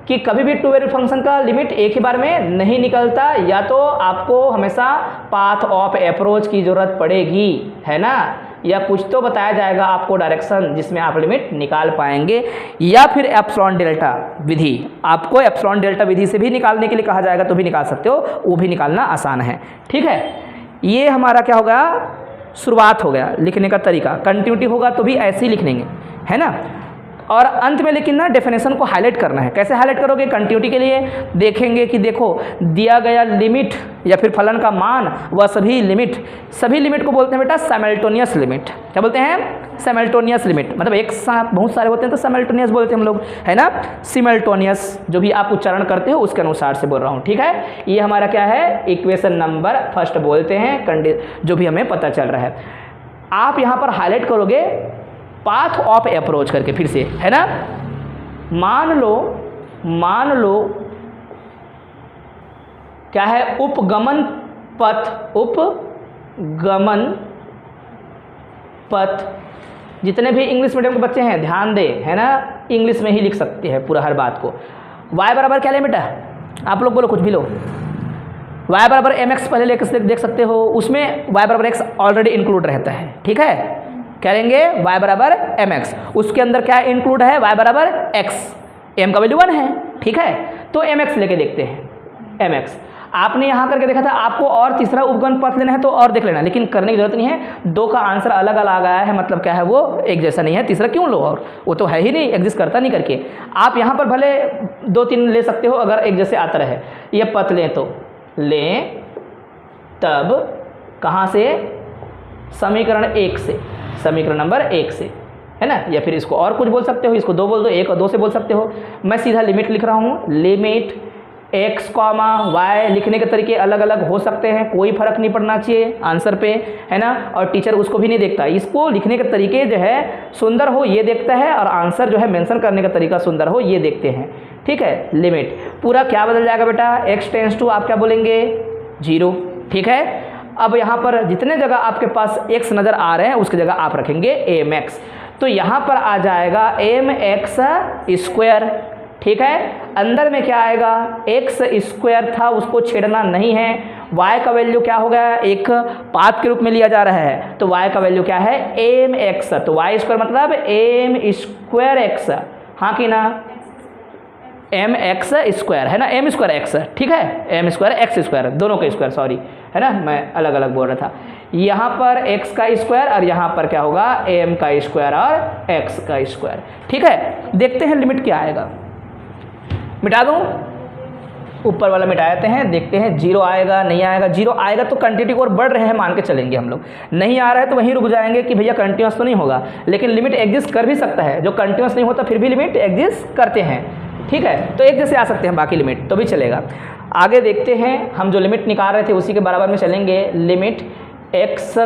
कि कभी भी टू वेरिएबल फंक्शन का लिमिट एक ही बार में नहीं निकलता, या तो आपको हमेशा पाथ ऑफ अप्रोच की ज़रूरत पड़ेगी, है ना, या कुछ तो बताया जाएगा आपको डायरेक्शन जिसमें आप लिमिट निकाल पाएंगे, या फिर एप्सिलॉन डेल्टा विधि, आपको एप्सिलॉन डेल्टा विधि से भी निकालने के लिए कहा जाएगा तो भी निकाल सकते हो, वो भी निकालना आसान है। ठीक है, ये हमारा क्या होगा, शुरुआत हो गया लिखने का तरीका। कंटिन्यूटी होगा तो भी ऐसे ही लिख लेंगे, है ना। और अंत में लेकिन ना डेफिनेशन को हाईलाइट करना है। कैसे हाईलाइट करोगे, कंटिन्यूटी के लिए देखेंगे कि देखो दिया गया लिमिट या फिर फलन का मान व सभी लिमिट को बोलते हैं बेटा साइमल्टेनियस लिमिट। क्या बोलते हैं, साइमल्टेनियस लिमिट, मतलब एक साथ बहुत सारे होते हैं तो साइमल्टेनियस बोलते हैं हम लोग, है ना। सिमल्टेनियस जो भी आप उच्चारण करते हो उसके अनुसार से बोल रहा हूँ, ठीक है। ये हमारा क्या है, इक्वेशन नंबर फर्स्ट बोलते हैं, जो भी हमें पता चल रहा है। आप यहाँ पर हाईलाइट करोगे पाथ ऑफ अप्रोच करके, फिर से, है ना। मान लो क्या है, उपगमन पथ जितने भी इंग्लिश मीडियम के बच्चे हैं ध्यान दे, है ना, इंग्लिश में ही लिख सकते हैं पूरा हर बात को। y बराबर क्या ले बेटा, आप लोग बोलो, कुछ भी लो। y बराबर mx पहले लेकर देख सकते हो, उसमें y बराबर x ऑलरेडी इंक्लूड रहता है, ठीक है। क्या लेंगे, y बराबर mx, उसके अंदर क्या इंक्लूड है, y बराबर x, m का वैल्यू 1 है, ठीक है। तो mx लेके देखते हैं, mx आपने यहाँ करके देखा था, आपको और तीसरा उपगमन पथ लेना है तो और देख लेना, लेकिन करने की जरूरत नहीं है। दो का आंसर अलग अलग आया है, मतलब क्या है, वो एक जैसा नहीं है, तीसरा क्यों लो, और वो तो है ही नहीं, एग्जिस्ट करता नहीं करके। आप यहाँ पर भले 2-3 ले सकते हो अगर एक जैसे आता रहे। ये पथ लें तो लें, तब कहाँ से, समीकरण 1 से, समीकरण नंबर 1 से, है ना। या फिर इसको और कुछ बोल सकते हो, इसको 2 बोल दो, 1 और 2 से बोल सकते हो। मैं सीधा लिमिट लिख रहा हूँ, लिमिट x, y, लिखने के तरीके अलग अलग हो सकते हैं, कोई फर्क नहीं पड़ना चाहिए आंसर पे, है ना। और टीचर उसको भी नहीं देखता, इसको लिखने के तरीके जो है सुंदर हो ये देखता है, और आंसर जो है मेंशन करने का तरीका सुंदर हो ये देखते हैं, ठीक है। लिमिट पूरा क्या बदल जाएगा बेटा, x टेंस टू आप क्या बोलेंगे, 0, ठीक है। अब यहाँ पर जितने जगह आपके पास x नज़र आ रहे हैं उसकी जगह आप रखेंगे mx, तो यहाँ पर आ जाएगा mx स्क्वायर, ठीक है। अंदर में क्या आएगा, x स्क्वायर था उसको छेड़ना नहीं है, y का वैल्यू क्या हो गया, एक पाथ के रूप में लिया जा रहा है, तो y का वैल्यू क्या है, mx, तो y स्क्वायर मतलब m स्क्वायर x, हाँ कि ना, mx स्क्वायर, है ना, m स्क्वायर x, ठीक है, m स्क्वायर x स्क्वायर, दोनों का स्क्वायर, सॉरी, है ना, मैं अलग अलग बोल रहा था। यहाँ पर x का स्क्वायर और यहाँ पर क्या होगा, m का स्क्वायर और x का स्क्वायर, ठीक है। देखते हैं लिमिट क्या आएगा, मिटा दूँ, ऊपर वाला मिटा देते हैं, देखते हैं 0 आएगा नहीं आएगा। 0 आएगा तो कंटिन्यूटी की ओर बढ़ रहे हैं मान के चलेंगे हम लोग, नहीं आ रहा है तो वहीं रुक जाएंगे कि भैया कंटिन्यूस तो नहीं होगा, लेकिन लिमिट एग्जिस्ट कर भी सकता है, जो कंटिन्यूस नहीं होता फिर भी लिमिट एग्जिस्ट करते हैं, ठीक है। तो एक जैसे आ सकते हैं बाकी लिमिट तो भी चलेगा। आगे देखते हैं, हम जो लिमिट निकाल रहे थे उसी के बराबर में चलेंगे। Limit x,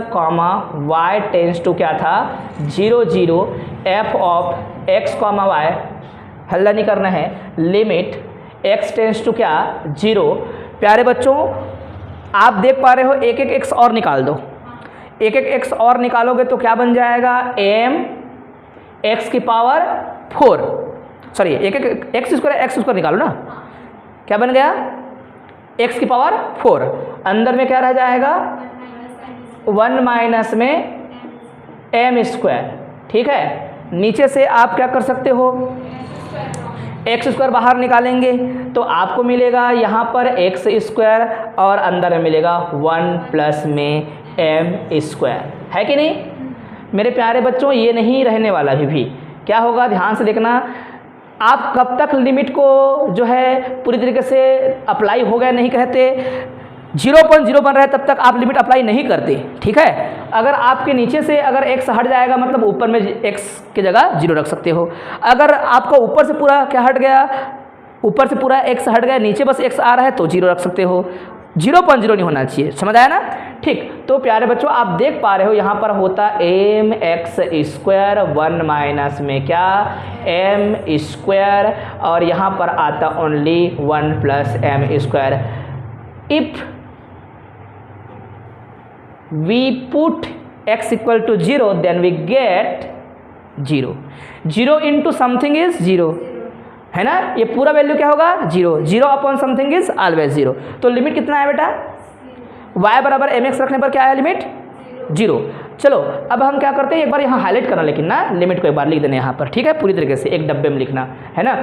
y tends to क्या था, 0 0, f ऑफ x, y, हल्ला नहीं करना है, लिमिट x टेंस टू क्या, 0। प्यारे बच्चों आप देख पा रहे हो, एक एक x और निकाल दो, एक एक x और निकालोगे तो क्या बन जाएगा, m x की पावर 4, सॉरी एक एक x स्क्वायर निकालो ना, क्या बन गया, x की पावर 4, अंदर में क्या रह जाएगा, 1 माइनस में m स्क्वायर, ठीक है। नीचे से आप क्या कर सकते हो, x स्क्वायर बाहर निकालेंगे तो आपको मिलेगा यहाँ पर x स्क्वायर और अंदर में मिलेगा 1 प्लस में m स्क्वायर, है कि नहीं मेरे प्यारे बच्चों। ये नहीं रहने वाला अभी भी, क्या होगा ध्यान से देखना। आप कब तक लिमिट को जो है पूरी तरीके से अप्लाई हो गया नहीं कहते, 0.0 बन रहा है तब तक आप लिमिट अप्लाई नहीं करते, ठीक है। अगर आपके नीचे से अगर x हट जाएगा मतलब ऊपर में x की जगह 0 रख सकते हो। अगर आपका ऊपर से पूरा क्या हट गया, ऊपर से पूरा x हट गया, नीचे बस x आ रहा है तो 0 रख सकते हो, 0.0 नहीं होना चाहिए, समझ आया ना, ठीक। तो प्यारे बच्चों आप देख पा रहे हो यहाँ पर होता mx स्क्वायर 1 माइनस में क्या m स्क्वायर, और यहाँ पर आता only 1 plus m square. If we put x equal to 0 then we get 0 into something is 0, है ना, ये पूरा वैल्यू क्या होगा 0, 0 अपॉन समथिंग इज ऑलवेज 0। तो लिमिट कितना है बेटा, y बराबर mx रखने पर क्या है लिमिट 0। चलो अब हम क्या करते हैं, एक बार यहाँ हाईलाइट करना, लेकिन ना लिमिट को एक बार लिख देना यहाँ पर, ठीक है, पूरी तरीके से एक डब्बे में लिखना है ना।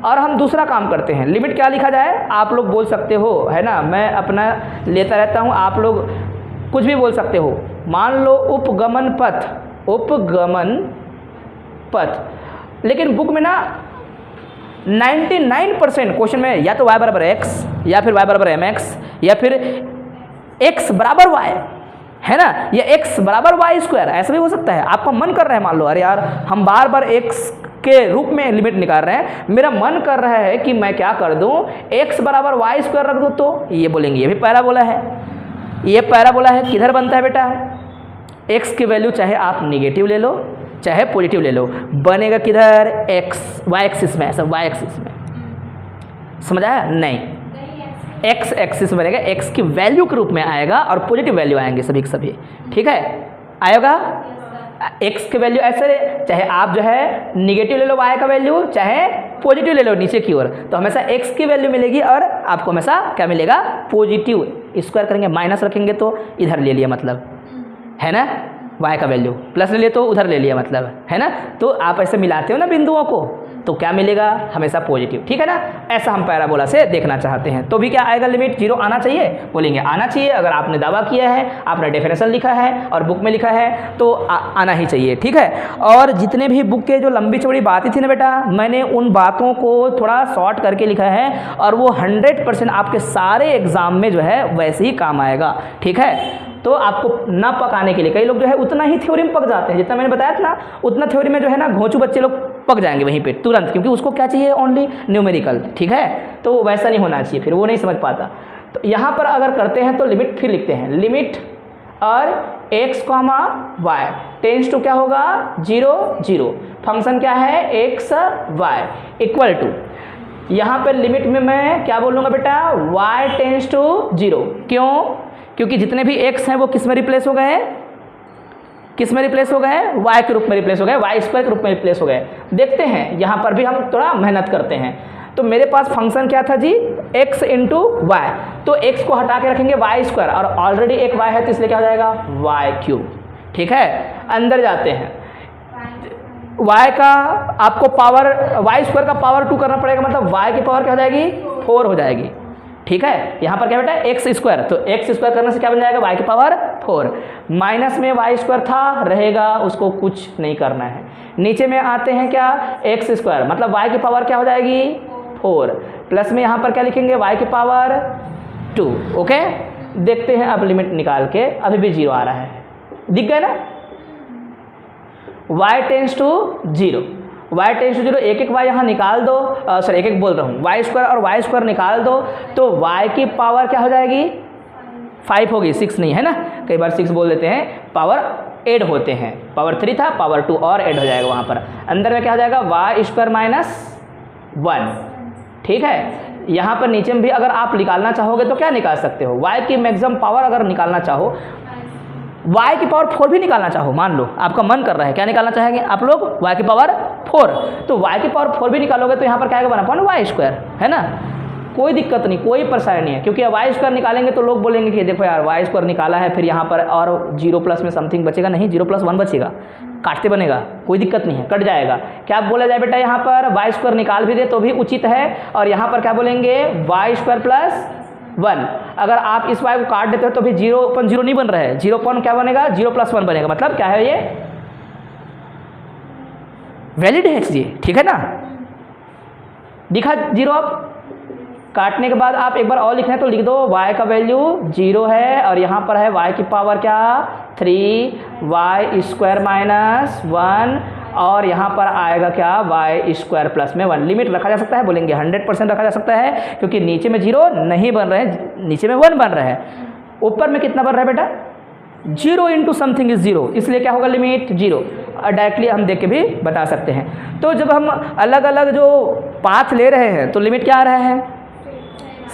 और हम दूसरा काम करते हैं, लिमिट क्या लिखा जाए, आप लोग बोल सकते हो, है ना, मैं अपना लेता रहता हूँ, आप लोग कुछ भी बोल सकते हो। मान लो उपगमन पथ, लेकिन बुक में ना 99% क्वेश्चन में या तो y बराबर x या फिर y बराबर mx या फिर x बराबर y, है ना, या x बराबर वाई स्क्वायर, ऐसा भी हो सकता है। आपका मन कर रहा है, मान लो अरे यार हम बार बार x के रूप में लिमिट निकाल रहे हैं, मेरा मन कर रहा है कि मैं क्या कर दूं, x बराबर वाई स्क्वायर रख दूं, तो ये बोलेंगे ये भी पैराबोला है, ये पैराबोला है। किधर बनता है बेटा, x की वैल्यू चाहे आप निगेटिव ले लो चाहे पॉजिटिव ले लो, बनेगा किधर, x y एक्सिस में, ऐसा y एक्सिस में, समझ आया नहीं, x एक्सिस में बनेगा, x की वैल्यू के रूप में आएगा और पॉजिटिव वैल्यू आएंगे सभी के सभी, ठीक है, आएगा x की वैल्यू ऐसे, चाहे आप जो है निगेटिव ले लो y का वैल्यू, चाहे पॉजिटिव ले लो नीचे की ओर, तो हमेशा x की वैल्यू मिलेगी और आपको हमेशा क्या मिलेगा, पॉजिटिव। स्क्वायर करेंगे माइनस रखेंगे तो इधर ले लिया मतलब, है ना, y का वैल्यू प्लस ले लिए तो उधर ले लिया मतलब, है ना। तो आप ऐसे मिलाते हो ना बिंदुओं को, तो क्या मिलेगा, हमेशा पॉजिटिव, ठीक है ना। ऐसा हम पैराबोला से देखना चाहते हैं, तो भी क्या आएगा, लिमिट 0 आना चाहिए, बोलेंगे आना चाहिए। अगर आपने दावा किया है, आपने डेफिनेशन लिखा है और बुक में लिखा है तो आना ही चाहिए, ठीक है। और जितने भी बुक के जो लंबी चौड़ी बातें थी ना बेटा, मैंने उन बातों को थोड़ा शॉर्ट करके लिखा है और वो 100% आपके सारे एग्जाम में जो है वैसे ही काम आएगा, ठीक है। तो आपको ना पकाने के लिए, कई लोग जो है उतना ही थ्योरी में पक जाते हैं, जितना मैंने बताया था ना उतना थ्योरी में जो है ना घोंचू बच्चे लोग पक जाएंगे वहीं पे तुरंत, क्योंकि उसको क्या चाहिए, ओनली न्यूमेरिकल, ठीक है। तो वैसा नहीं होना चाहिए, फिर वो नहीं समझ पाता। तो यहाँ पर अगर करते हैं तो लिमिट फिर लिखते हैं, लिमिट और x, y टेंस टू क्या होगा 0, 0, फंक्शन क्या है x y इक्वल टू, यहाँ पर लिमिट में मैं क्या बोलूँगा बेटा, y टेंस टू 0, क्यों, क्योंकि जितने भी x हैं वो किस में रिप्लेस हो गए हैं, किस में रिप्लेस हो गए हैं, y के रूप में रिप्लेस हो गए, y स्क्वायर के रूप में रिप्लेस हो गए। देखते हैं यहाँ पर भी हम थोड़ा मेहनत करते हैं। तो मेरे पास फंक्शन क्या था जी, x इंटू वाई, तो x को हटा के रखेंगे y स्क्वायर, और ऑलरेडी एक y है तो इसलिए क्या हो जाएगा y क्यूब, ठीक है। अंदर जाते हैं, y का आपको पावर, y स्क्वायर का पावर 2 करना पड़ेगा, मतलब y की पावर क्या हो जाएगी 4 हो जाएगी, ठीक है। यहाँ पर क्या बेटा एक्स स्क्वायर, तो एक्स स्क्वायर करने से क्या बन जाएगा y की पावर 4, माइनस में y स्क्वायर था रहेगा, उसको कुछ नहीं करना है। नीचे में आते हैं क्या, एक्स स्क्वायर मतलब y की पावर क्या हो जाएगी 4, प्लस में यहाँ पर क्या लिखेंगे y की पावर 2, ओके। देखते हैं अब लिमिट निकाल के, अभी भी 0 आ रहा है, दिख गया ना, y tends to 0, y tends to 0, एक एक y यहाँ निकाल दो, सॉरी एक एक बोल रहा हूँ, y स्क्वायर और y स्क्वायर निकाल दो, तो y की पावर क्या हो जाएगी 5 होगी, 6 नहीं है ना, कई बार 6 बोल देते हैं, पावर ऐड होते हैं, पावर 3 था पावर 2 और ऐड हो जाएगा वहाँ पर, अंदर में क्या हो जाएगा y स्क्वायर माइनस 1, ठीक है। यहाँ पर नीचे में भी अगर आप निकालना चाहोगे तो क्या निकाल सकते हो, y की मैक्सिमम पावर अगर निकालना चाहो, y की पावर 4 भी निकालना चाहो, मान लो आपका मन कर रहा है, क्या निकालना चाहेंगे आप लोग, y की पावर 4, तो y की पावर 4 भी निकालोगे तो यहाँ पर क्या आएगा 1/y स्क्वायर, है ना, कोई दिक्कत नहीं, कोई परेशानी नहीं है, क्योंकि y स्क्वायर निकालेंगे तो लोग बोलेंगे कि देखो यार y स्क्वायर निकाला है, फिर यहाँ पर और 0 प्लस में समथिंग बचेगा, नहीं 0 + 1 बचेगा, काटते बनेगा, कोई दिक्कत नहीं है, कट जाएगा। क्या बोला जाए बेटा, यहाँ पर y स्क्वायर निकाल भी दे तो भी उचित है, और यहाँ पर क्या बोलेंगे y स्क्वायर प्लस 1, अगर आप इस y को काट देते हो तो भी 0/0 नहीं बन रहा है, 0 क्या बनेगा 0 + 1 बनेगा, मतलब क्या है ये वैलिड है चीज़, ठीक है ना। दिखा 0, अब काटने के बाद आप एक बार और लिखना है तो लिख दो, y का वैल्यू 0 है और यहाँ पर है y की पावर क्या 3y स्क्वायर माइनस 1, और यहाँ पर आएगा क्या y स्क्वायर प्लस में 1। लिमिट रखा जा सकता है, बोलेंगे 100% रखा जा सकता है, क्योंकि नीचे में 0 नहीं बन रहे हैं, नीचे में 1 बन रहा है, ऊपर में कितना बन रहा है बेटा 0 इंटू समथिंग इज 0, इसलिए क्या होगा लिमिट 0। डायरेक्टली हम देख के भी बता सकते हैं। तो जब हम अलग अलग जो पाथ ले रहे हैं तो लिमिट क्या आ रहा है,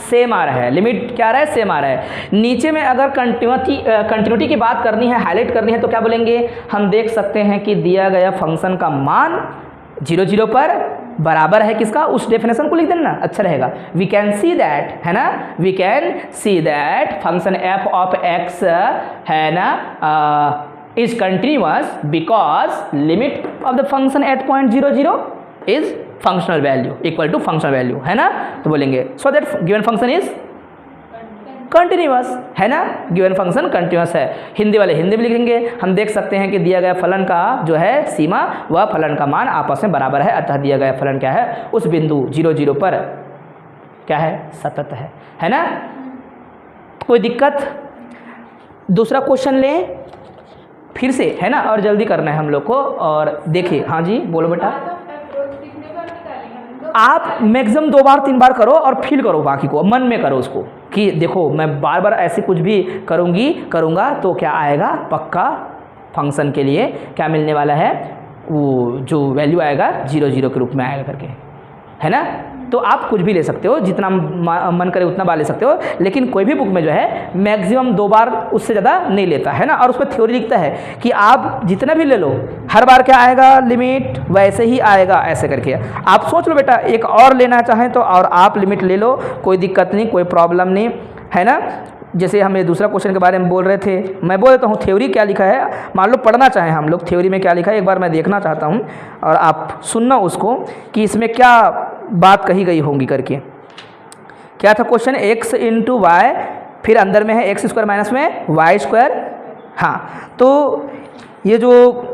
सेम आ रहा है, लिमिट क्या आ रहा है, सेम आ रहा है। नीचे में अगर कंटिन्यूटी की बात करनी है, हाईलाइट करनी है, तो क्या बोलेंगे, हम देख सकते हैं कि दिया गया फंक्शन का मान 0, 0 पर बराबर है किसका, उस डेफिनेशन को लिख देना ना, अच्छा रहेगा। वी कैन सी दैट, है ना, we can see that function f of x है ना is continuous because limit of the function at point 0 0 is functional value equal to functional value, है ना। तो बोलेंगे so that given function is continuous, है ना, गिवन फंक्शन कंटिन्यूअस है। हिंदी वाले हिंदी में लिखेंगे, हम देख सकते हैं कि दिया गया फलन का जो है सीमा वह फलन का मान आपस में बराबर है, अतः दिया गया फलन क्या है, उस बिंदु 0 0 पर क्या है, सतत है ना। कोई दिक्कत? दूसरा क्वेश्चन लें फिर से, है ना, और जल्दी करना है हम लोग को। और देखिए, हाँ जी बोलो बेटा। आप मैक्सिमम 2 बार 3 बार करो और फील करो, बाकी को मन में करो उसको, कि देखो मैं बार बार ऐसे कुछ भी करूँगा तो क्या आएगा, पक्का फंक्शन के लिए क्या मिलने वाला है, वो जो वैल्यू आएगा 0 0 के रूप में आएगा करके, है ना। तो आप कुछ भी ले सकते हो, जितना मन करे उतना बार ले सकते हो, लेकिन कोई भी बुक में जो है मैक्सिमम 2 बार, उससे ज़्यादा नहीं लेता, है ना। और उसमें थ्योरी लिखता है कि आप जितना भी ले लो हर बार क्या आएगा, लिमिट वैसे ही आएगा, ऐसे करके। आप सोच लो बेटा, एक और लेना चाहें तो और आप लिमिट ले लो, कोई दिक्कत नहीं, कोई प्रॉब्लम नहीं, है ना। जैसे हम ये दूसरा क्वेश्चन के बारे में बोल रहे थे, मैं बोल देता हूँ थ्योरी क्या लिखा है, मान लो पढ़ना चाहें हम लोग थ्योरी में क्या लिखा है, एक बार मैं देखना चाहता हूँ और आप सुनना उसको कि इसमें क्या बात कही गई होंगी करके। क्या था क्वेश्चन, x इंटू वाई, फिर अंदर में है एक्स स्क्वायर माइनस में वाई स्क्वायर। हाँ, तो ये जो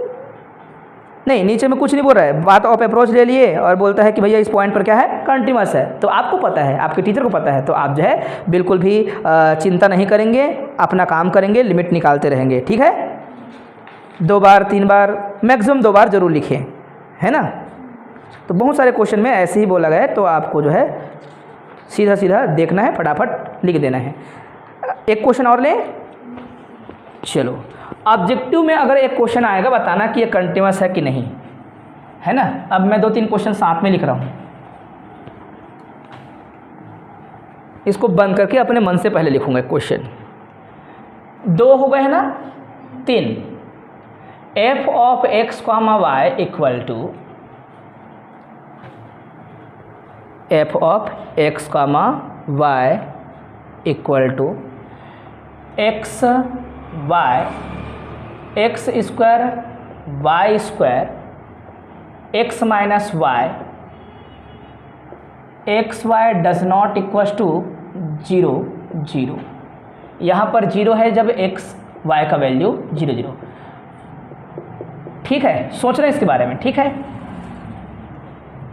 नहीं, नीचे में कुछ नहीं बोल रहा है, बात ऑफ अप्रोच ले लिए और बोलता है कि भैया इस पॉइंट पर क्या है, कंटिन्यूअस है। तो आपको पता है, आपके टीचर को पता है, तो आप जो है बिल्कुल भी चिंता नहीं करेंगे, अपना काम करेंगे, लिमिट निकालते रहेंगे, ठीक है। 2 बार 3 बार मैक्सिमम 2 बार जरूर लिखें, है ना। तो बहुत सारे क्वेश्चन में ऐसे ही बोला गया है, तो आपको जो है सीधा सीधा देखना है, फटाफट लिख देना है। एक क्वेश्चन और लें, चलो। ऑब्जेक्टिव में अगर एक क्वेश्चन आएगा, बताना कि ये कंटिन्यूअस है कि नहीं, है ना। अब मैं 2-3 क्वेश्चन साथ में लिख रहा हूँ, इसको बंद करके अपने मन से पहले लिखूंगा। क्वेश्चन 2 हो गए हैं ना, 3 f of x comma y equal to f of x comma y equal to x y x square y square x minus y x y does not equal to 0 0। यहाँ पर 0 है जब एक्स वाई का value 0 0। ठीक है, सोच रहे हैं इसके बारे में, ठीक है।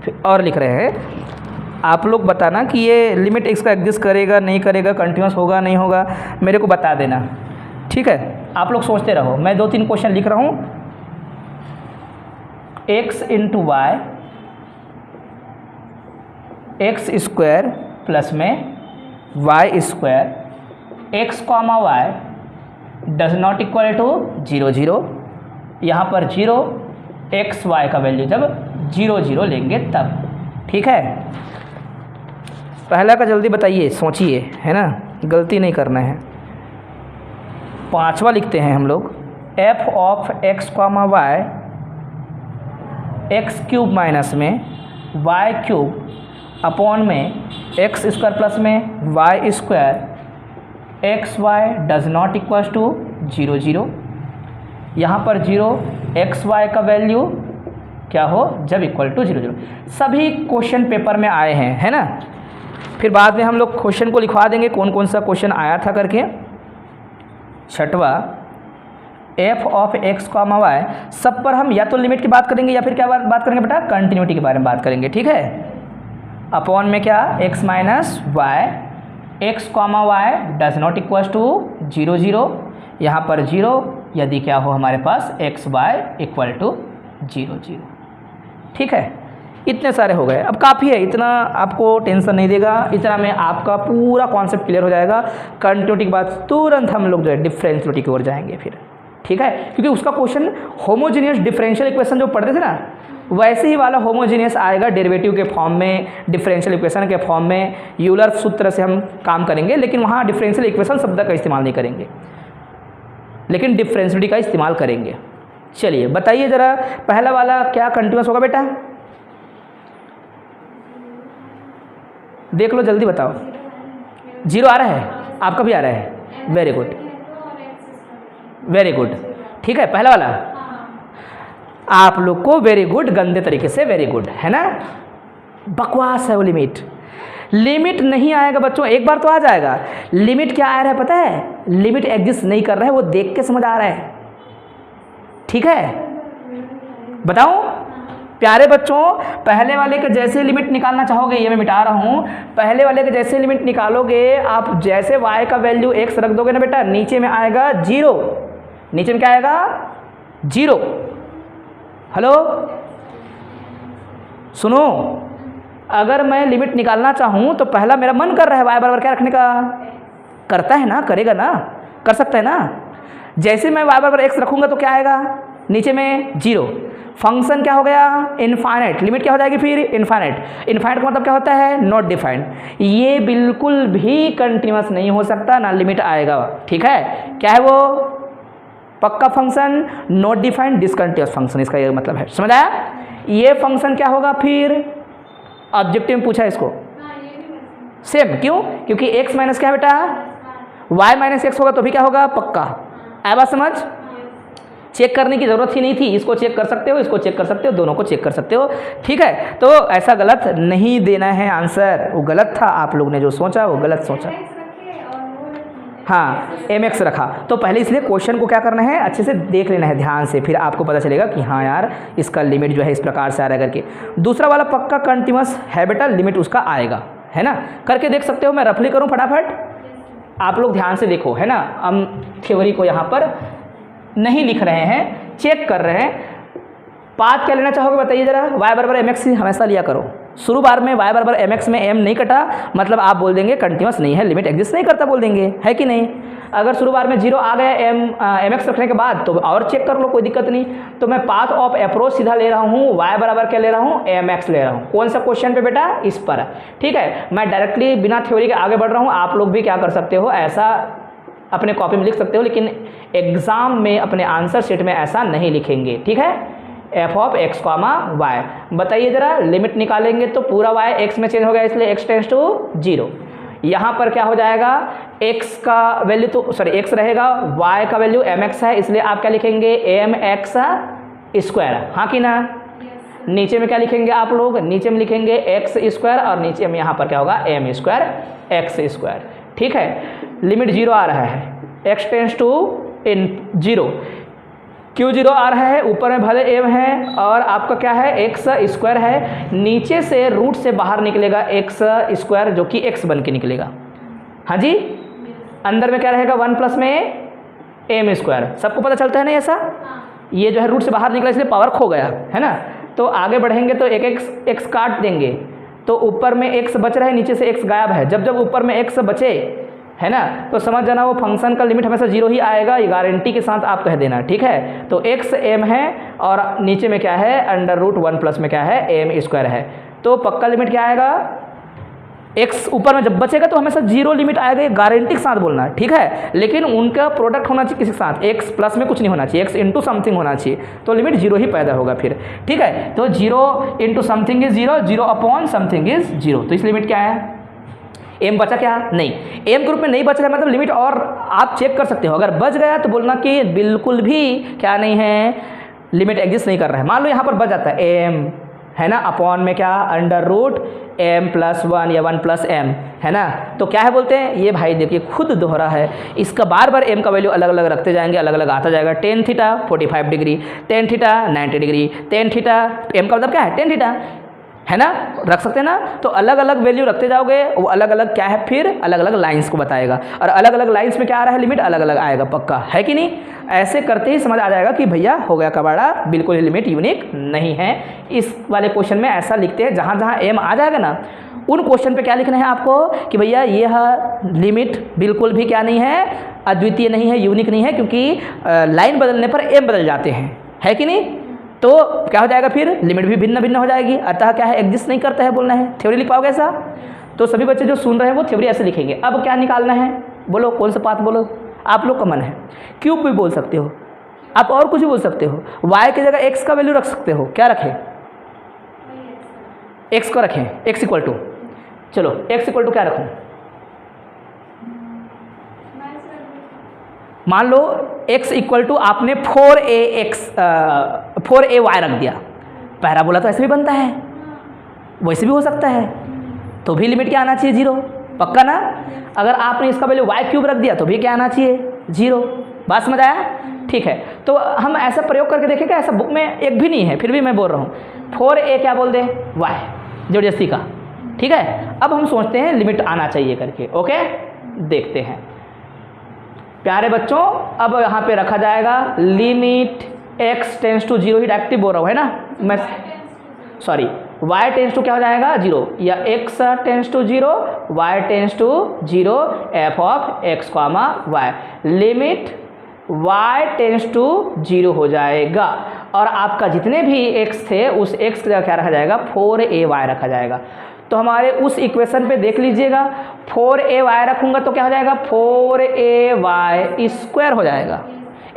फिर और लिख रहे हैं, आप लोग बताना कि ये लिमिट एक्स का एग्जिस्ट करेगा नहीं करेगा, कंटिन्यूअस होगा नहीं होगा, मेरे को बता देना, ठीक है। आप लोग सोचते रहो, मैं 2-3 क्वेश्चन लिख रहा हूँ। X into y x square plus में y square x comma y does not equal to 0 0। यहाँ पर 0 एक्स वाई का वैल्यू जब 0 0 लेंगे तब, ठीक है। पहला का जल्दी बताइए, सोचिए, है ना, गलती नहीं करना है। 5वां लिखते हैं हम लोग, f of x comma y x cube minus में वाई क्यूब अपॉन में एक्स स्क्वायर प्लस में y square x y does not equal to 0 0। यहाँ पर 0 एक्स वाई का वैल्यू क्या हो जब इक्वल टू 0 0। सभी क्वेश्चन पेपर में आए हैं, है ना। फिर बाद में हम लोग क्वेश्चन को लिखवा देंगे कौन कौन सा क्वेश्चन आया था करके। 6वां f of x comma y, सब पर हम या तो लिमिट की बात करेंगे या फिर क्या बात करेंगे बेटा, कंटिन्यूटी के बारे में बात करेंगे, ठीक है। अपॉन में क्या, x minus y x comma y does not equal to 0 0। यहाँ पर 0 यदि क्या हो हमारे पास एक्स वाई इक्वल टू 0 0, ठीक है। इतने सारे हो गए, अब काफ़ी है, इतना आपको टेंशन नहीं देगा, इतना में आपका पूरा कॉन्सेप्ट क्लियर हो जाएगा। कंटिन्यूटी के बाद तुरंत हम लोग जो है डिफरेंशियलिटी की ओर जाएंगे फिर, ठीक है। क्योंकि उसका क्वेश्चन होमोजीनियस डिफरेंशियल इक्वेशन जो पढ़ते थे ना, वैसे ही वाला होमोजीनियस आएगा, डेरिवेटिव के फॉर्म में, डिफरेंशियल इक्वेशन के फॉर्म में, यूलर सूत्र से हम काम करेंगे, लेकिन वहाँ डिफरेंशियल इक्वेशन शब्द का इस्तेमाल नहीं करेंगे, लेकिन डिफरेंशियलिटी का इस्तेमाल करेंगे। चलिए बताइए ज़रा, पहला वाला क्या कंटिन्यूअस होगा बेटा, देख लो जल्दी बताओ। 0 आ रहा है, आपका भी आ रहा है, वेरी गुड वेरी गुड। ठीक है, पहला वाला आप लोग को वेरी गुड, गंदे तरीके से वेरी गुड, है ना। बकवास है वो लिमिट। लिमिट नहीं आएगा बच्चों, एक बार तो आ जाएगा। लिमिट क्या आ रहा है पता है? लिमिट एग्जिस्ट नहीं कर रहा है, वो देख के समझ आ रहा है। ठीक है, बताऊं प्यारे बच्चों, पहले वाले के जैसे लिमिट निकालना चाहोगे, ये मैं मिटा रहा हूं, पहले वाले के जैसे लिमिट निकालोगे आप, जैसे y का वैल्यू x रख दोगे ना बेटा, नीचे में आएगा 0, नीचे में क्या आएगा 0। हेलो सुनो, अगर मैं लिमिट निकालना चाहूं तो पहला मेरा मन कर रहा है y बराबर क्या रखने का, करता है ना, करेगा ना, कर सकता है ना। जैसे मैं y बराबर x रखूंगा तो क्या आएगा, नीचे में 0। फंक्शन क्या हो गया, इनफाइनाइट। लिमिट क्या हो जाएगी फिर, इनफाइनाइट। इनफाइनाइट का मतलब क्या होता है, नॉट डिफाइंड। ये बिल्कुल भी कंटिन्यूअस नहीं हो सकता, ना लिमिट आएगा। ठीक है, क्या है वो, पक्का function, not defined, discontinuous function, इसका ये मतलब है। समझ आया? ये फंक्शन क्या होगा फिर, ऑब्जेक्टिव में पूछा इसको, सेम। क्यों? क्योंकि x माइनस क्या है बेटा, y माइनस एक्स होगा तो भी क्या होगा, पक्का। आया बात समझ? चेक करने की ज़रूरत ही नहीं थी, इसको चेक कर सकते हो, इसको चेक कर सकते हो, दोनों को चेक कर सकते हो। ठीक है, तो ऐसा गलत नहीं देना है आंसर, वो गलत था, आप लोग ने जो सोचा वो गलत सोचा। हाँ, mx रखा तो पहले इसलिए क्वेश्चन को क्या करना है, अच्छे से देख लेना है ध्यान से, फिर आपको पता चलेगा कि हाँ यार इसका लिमिट जो है इस प्रकार से आ रहा है करके। दूसरा वाला पक्का कंटिन्यूअस है बेटा, लिमिट उसका आएगा, है ना, करके देख सकते हो। मैं रफली करूँ फटाफट, आप लोग ध्यान से देखो, है ना। हम थ्योरी को यहाँ पर नहीं लिख रहे हैं, चेक कर रहे हैं। पाथ क्या लेना चाहोगे बताइए जरा, y बराबर mx हमेशा लिया करो। शुरू बार में y बराबर mx में m नहीं कटा, मतलब आप बोल देंगे कंटिन्यूअस नहीं है, लिमिट एग्जिस्ट नहीं करता बोल देंगे, है कि नहीं। अगर शुरू बार में 0 आ गया mx रखने के बाद तो और चेक कर लो, कोई दिक्कत नहीं। तो मैं पाथ ऑफ अप्रोच सीधा ले रहा हूँ, y बराबर क्या ले रहा हूँ, mx ले रहा हूँ। कौन सा क्वेश्चन पे बेटा, इस पर। ठीक है, मैं डायरेक्टली बिना थ्योरी के आगे बढ़ रहा हूँ। आप लोग भी क्या कर सकते हो, ऐसा अपने कॉपी में लिख सकते हो, लेकिन एग्जाम में अपने आंसर शीट में ऐसा नहीं लिखेंगे। ठीक है, f of x comma y। बताइए जरा, लिमिट निकालेंगे तो पूरा y x में चेंज हो गया, इसलिए x टेंड्स टू 0। यहाँ पर क्या हो जाएगा, x का वैल्यू तो x रहेगा, y का वैल्यू mx है, इसलिए आप क्या लिखेंगे, mx स्क्वायर। हाँ कि ना। नीचे में क्या लिखेंगे आप लोग, नीचे में लिखेंगे x स्क्वायर, और नीचे में यहाँ पर क्या होगा, m स्क्वायर x स्क्वायर। ठीक है, लिमिट 0 आ रहा है, x टेंड्स टू 0। क्यों 0 आ रहा है, ऊपर में भले m है और आपका क्या है, x स्क्वायर है, नीचे से रूट से बाहर निकलेगा x स्क्वायर, जो कि x बन के निकलेगा। हाँ जी, अंदर में क्या रहेगा, 1 प्लस में m स्क्वायर। सबको पता चलता है ना ऐसा। ये जो है रूट से बाहर निकला, इसलिए पावर खो गया, है ना। तो आगे बढ़ेंगे तो एक x काट देंगे, तो ऊपर में x बच रहा है, नीचे से x गायब है। जब जब ऊपर में x बचे, है ना, तो समझ जाना वो फंक्शन का लिमिट हमेशा 0 ही आएगा, ये गारंटी के साथ आप कह देना। ठीक है, तो x m है और नीचे में क्या है, अंडर रूट 1 प्लस में क्या है, m स्क्वायर है। तो पक्का लिमिट क्या आएगा, x ऊपर में जब बचेगा तो हमेशा 0 लिमिट आएगा, ये गारंटी के साथ बोलना। ठीक है, लेकिन उनका प्रोडक्ट होना चाहिए किसी के साथ, x प्लस में कुछ नहीं होना चाहिए, x इंटू समथिंग होना चाहिए, तो लिमिट 0 ही पैदा होगा फिर। ठीक है, तो 0 into something is 0, 0 upon something is 0, तो इस लिमिट क्या है, m बचा क्या, नहीं, m ग्रुप में नहीं बच रहा है, मतलब लिमिट और आप चेक कर सकते हो। अगर बच गया तो बोलना कि बिल्कुल भी क्या नहीं है, लिमिट एग्जिस्ट नहीं कर रहा है। मान लो यहाँ पर बच जाता है m, है ना, अपॉन में क्या, अंडर रूट m प्लस 1 या 1 प्लस m, है ना। तो क्या है बोलते हैं, ये भाई देखिए खुद दोहरा है, इसका बार बार m का वैल्यू अलग अलग रखते जाएंगे, अलग अलग आता जाएगा। Tan theta 45 degree, tan theta 90 degree, tan theta, m का मतलब क्या है, टेन थीटा, है ना, रख सकते हैं ना। तो अलग अलग वैल्यू रखते जाओगे, वो अलग अलग क्या है, फिर अलग अलग लाइंस को बताएगा, और अलग अलग लाइंस में क्या आ रहा है, लिमिट अलग अलग आएगा, पक्का है कि नहीं। ऐसे करते ही समझ आ जाएगा कि भैया हो गया कबाड़ा, बिल्कुल ही लिमिट यूनिक नहीं है। इस वाले क्वेश्चन में ऐसा लिखते हैं, जहाँ जहाँ m आ जाएगा ना, उन क्वेश्चन पे क्या लिखना है आपको कि भैया यह लिमिट बिल्कुल भी क्या नहीं है, अद्वितीय नहीं है, यूनिक नहीं है, क्योंकि लाइन बदलने पर m बदल जाते हैं, है कि नहीं। तो क्या हो जाएगा फिर, लिमिट भी भिन्न भिन्न हो जाएगी, अतः क्या है, एग्जिस्ट नहीं करता है बोलना है। थ्योरी लिख पाओगे ऐसा, तो सभी बच्चे जो सुन रहे हैं वो थ्योरी ऐसे लिखेंगे। अब क्या निकालना है, बोलो कौन सा पाथ, बोलो आप लोग का मन है। क्यूब भी बोल सकते हो आप, और कुछ भी बोल सकते हो। y की जगह x का वैल्यू रख सकते हो, क्या रखें, x को रखें, x इक्वल टू, चलो x इक्वल टू क्या रखूँ, मान लो x इक्वल टू आपने 4ay रख दिया, पैराबोला तो ऐसे भी बनता है, वैसे भी हो सकता है, तो भी लिमिट क्या आना चाहिए 0, पक्का ना। अगर आपने इसका वैल्यू y क्यूब रख दिया तो भी क्या आना चाहिए 0, बात समझ आया, ठीक है। तो हम ऐसा प्रयोग करके देखेंगे, ऐसा बुक में एक भी नहीं है, फिर भी मैं बोल रहा हूँ 4a क्या बोल दे y जबरदस्ती का, ठीक है। अब हम सोचते हैं लिमिट आना चाहिए करके, ओके देखते हैं प्यारे बच्चों। अब यहाँ पे रखा जाएगा लिमिट x टेंस टू 0 ही डायरेक्टली बोल रहा हूँ, है ना, मैं सॉरी y टेंस टू क्या हो जाएगा 0, या x tends to 0 y tends to 0 f of x comma y, limit y tends to 0 हो जाएगा, और आपका जितने भी x थे उस x का क्या रखा जाएगा 4ay रखा जाएगा। तो हमारे उस इक्वेशन पे देख लीजिएगा 4ay रखूँगा तो क्या हो जाएगा 4ay स्क्वायर हो जाएगा,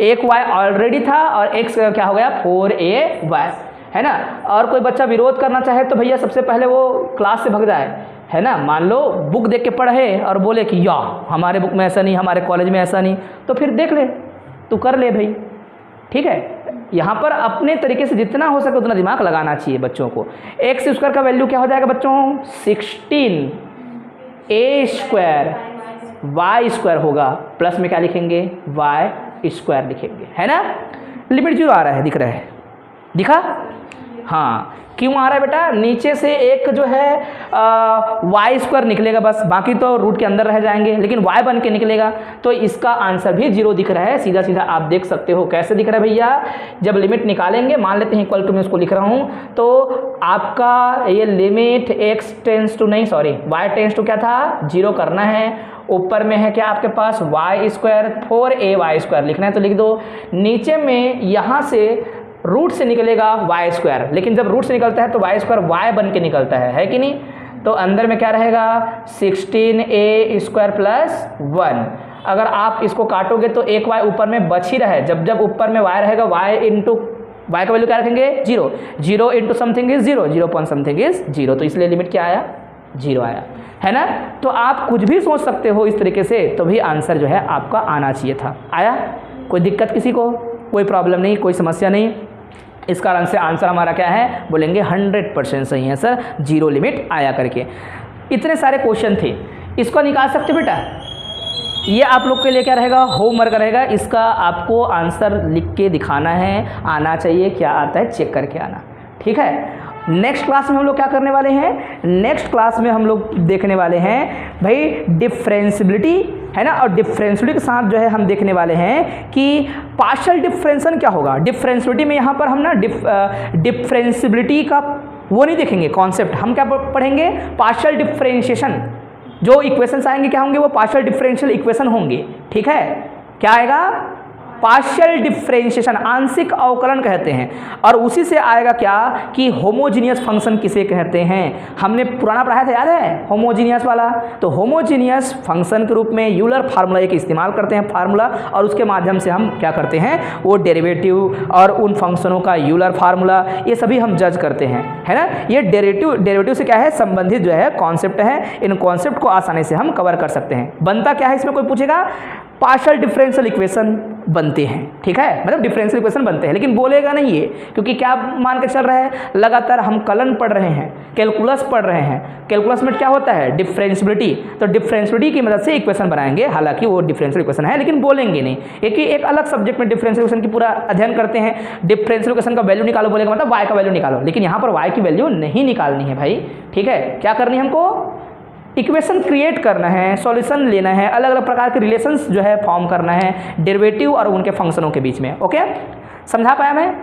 एक y ऑलरेडी था और x क्या हो गया 4ay, है ना। और कोई बच्चा विरोध करना चाहे तो भैया सबसे पहले वो क्लास से भग जाए, है ना। मान लो बुक देख के पढ़े और बोले कि या हमारे बुक में ऐसा नहीं, हमारे कॉलेज में ऐसा नहीं, तो फिर देख ले, तू कर ले भाई, ठीक है। यहाँ पर अपने तरीके से जितना हो सके उतना दिमाग लगाना चाहिए बच्चों को। एक्स स्क्वायर का वैल्यू क्या हो जाएगा बच्चों 16, a स्क्वायर y स्क्वायर होगा, प्लस में क्या लिखेंगे y स्क्वायर लिखेंगे, है ना। लिमिट 0 आ रहा है, दिख रहा है, दिखा, हाँ क्यों आ रहा है बेटा, नीचे से एक जो है y स्क्वायर निकलेगा बस, बाकी तो रूट के अंदर रह जाएंगे, लेकिन y बन के निकलेगा, तो इसका आंसर भी 0 दिख रहा है, सीधा सीधा आप देख सकते हो। कैसे दिख रहा है भैया, जब लिमिट निकालेंगे, मान लेते हैं इक्वल टू में उसको लिख रहा हूँ, तो आपका ये लिमिट x टेंस टू नहीं सॉरी y टेंस टू क्या था 0 करना है, ऊपर में है क्या आपके पास y स्क्वायर 4ay स्क्वायर लिखना है तो लिख दो, नीचे में यहाँ से रूट से निकलेगा y स्क्वायर, लेकिन जब रूट से निकलता है तो y स्क्वायर y बन के निकलता है कि नहीं, तो अंदर में क्या रहेगा 16a स्क्वायर प्लस 1। अगर आप इसको काटोगे तो एक y ऊपर में बच ही रहे, जब जब ऊपर में y रहेगा y इंटू y का वैल्यू क्या रखेंगे 0, 0 into something is 0, 0 point something is 0, तो इसलिए लिमिट क्या आया 0 आया, है ना। तो आप कुछ भी सोच सकते हो इस तरीके से, तो भी आंसर जो है आपका आना चाहिए था। आया, कोई दिक्कत किसी को, कोई प्रॉब्लम नहीं, कोई समस्या नहीं। इस कारण से आंसर हमारा क्या है, बोलेंगे 100% सही है सर, 0 लिमिट आया करके। इतने सारे क्वेश्चन थे, इसको निकाल सकते बेटा, ये आप लोग के लिए क्या रहेगा होमवर्क रहेगा, इसका आपको आंसर लिख के दिखाना है, आना चाहिए, क्या आता है चेक करके आना, ठीक है। नेक्स्ट क्लास में हम लोग क्या करने वाले हैं, नेक्स्ट क्लास में हम लोग देखने वाले हैं भाई डिफरेंशियबिलिटी, है ना, और डिफरेंशियबिलिटी के साथ जो है हम देखने वाले हैं कि पार्शियल डिफरेंशिएशन क्या होगा। डिफरेंशियबिलिटी में यहाँ पर हम ना डिफरेंशियबिलिटी का वो नहीं देखेंगे कॉन्सेप्ट, हम क्या पढ़ेंगे पार्शियल डिफरेंशिएशन, जो इक्वेशंस आएंगे क्या होंगे वो पार्शियल डिफरेंशियल इक्वेशन होंगे, ठीक है। क्या आएगा पार्शियल डिफरेंशिएशन, आंशिक अवकलन कहते हैं, और उसी से आएगा क्या कि होमोजीनियस फंक्शन किसे कहते हैं, हमने पुराना पढ़ाया था याद है होमोजीनियस वाला। तो होमोजीनियस फंक्शन के रूप में यूलर फार्मूला एक इस्तेमाल करते हैं फार्मूला, और उसके माध्यम से हम क्या करते हैं वो डेरिवेटिव और उन फंक्शनों का यूलर फार्मूला ये सभी हम जज करते हैं, है ना। ये डेरिवेटिव से क्या है संबंधित जो है कॉन्सेप्ट है, इन कॉन्सेप्ट को आसानी से हम कवर कर सकते हैं। बनता क्या है इसमें कोई पूछेगा, पार्शियल डिफरेंशियल इक्वेशन बनते हैं, ठीक है, मतलब डिफरेंशियल इक्वेशन बनते हैं, लेकिन बोलेगा नहीं ये, क्योंकि क्या मान के चल रहा है लगातार हम कलन पढ़ रहे हैं, कैलकुलस पढ़ रहे हैं, कैलकुलस में क्या होता है डिफरेंशियबिलिटी, तो डिफरेंशियबिलिटी की मदद से इक्वेशन बनाएंगे, हालांकि वो डिफरेंशियल इक्वेशन है लेकिन बोलेंगे नहीं, एक अलग सब्जेक्ट में डिफरेंशियल इक्वेशन की पूरा अध्ययन करते हैं, डिफरेंशियल इक्वेशन का वैल्यू निकालो बोलेगा मतलब y का वैल्यू निकालो, लेकिन यहाँ पर y की वैल्यू नहीं निकालनी है भाई, ठीक है। क्या करनी है हमको इक्वेशन क्रिएट करना है, सॉल्यूशन लेना है, अलग अलग प्रकार के रिलेशंस जो है फॉर्म करना है डेरिवेटिव और उनके फंक्शनों के बीच में, ओके। समझा पाया मैं।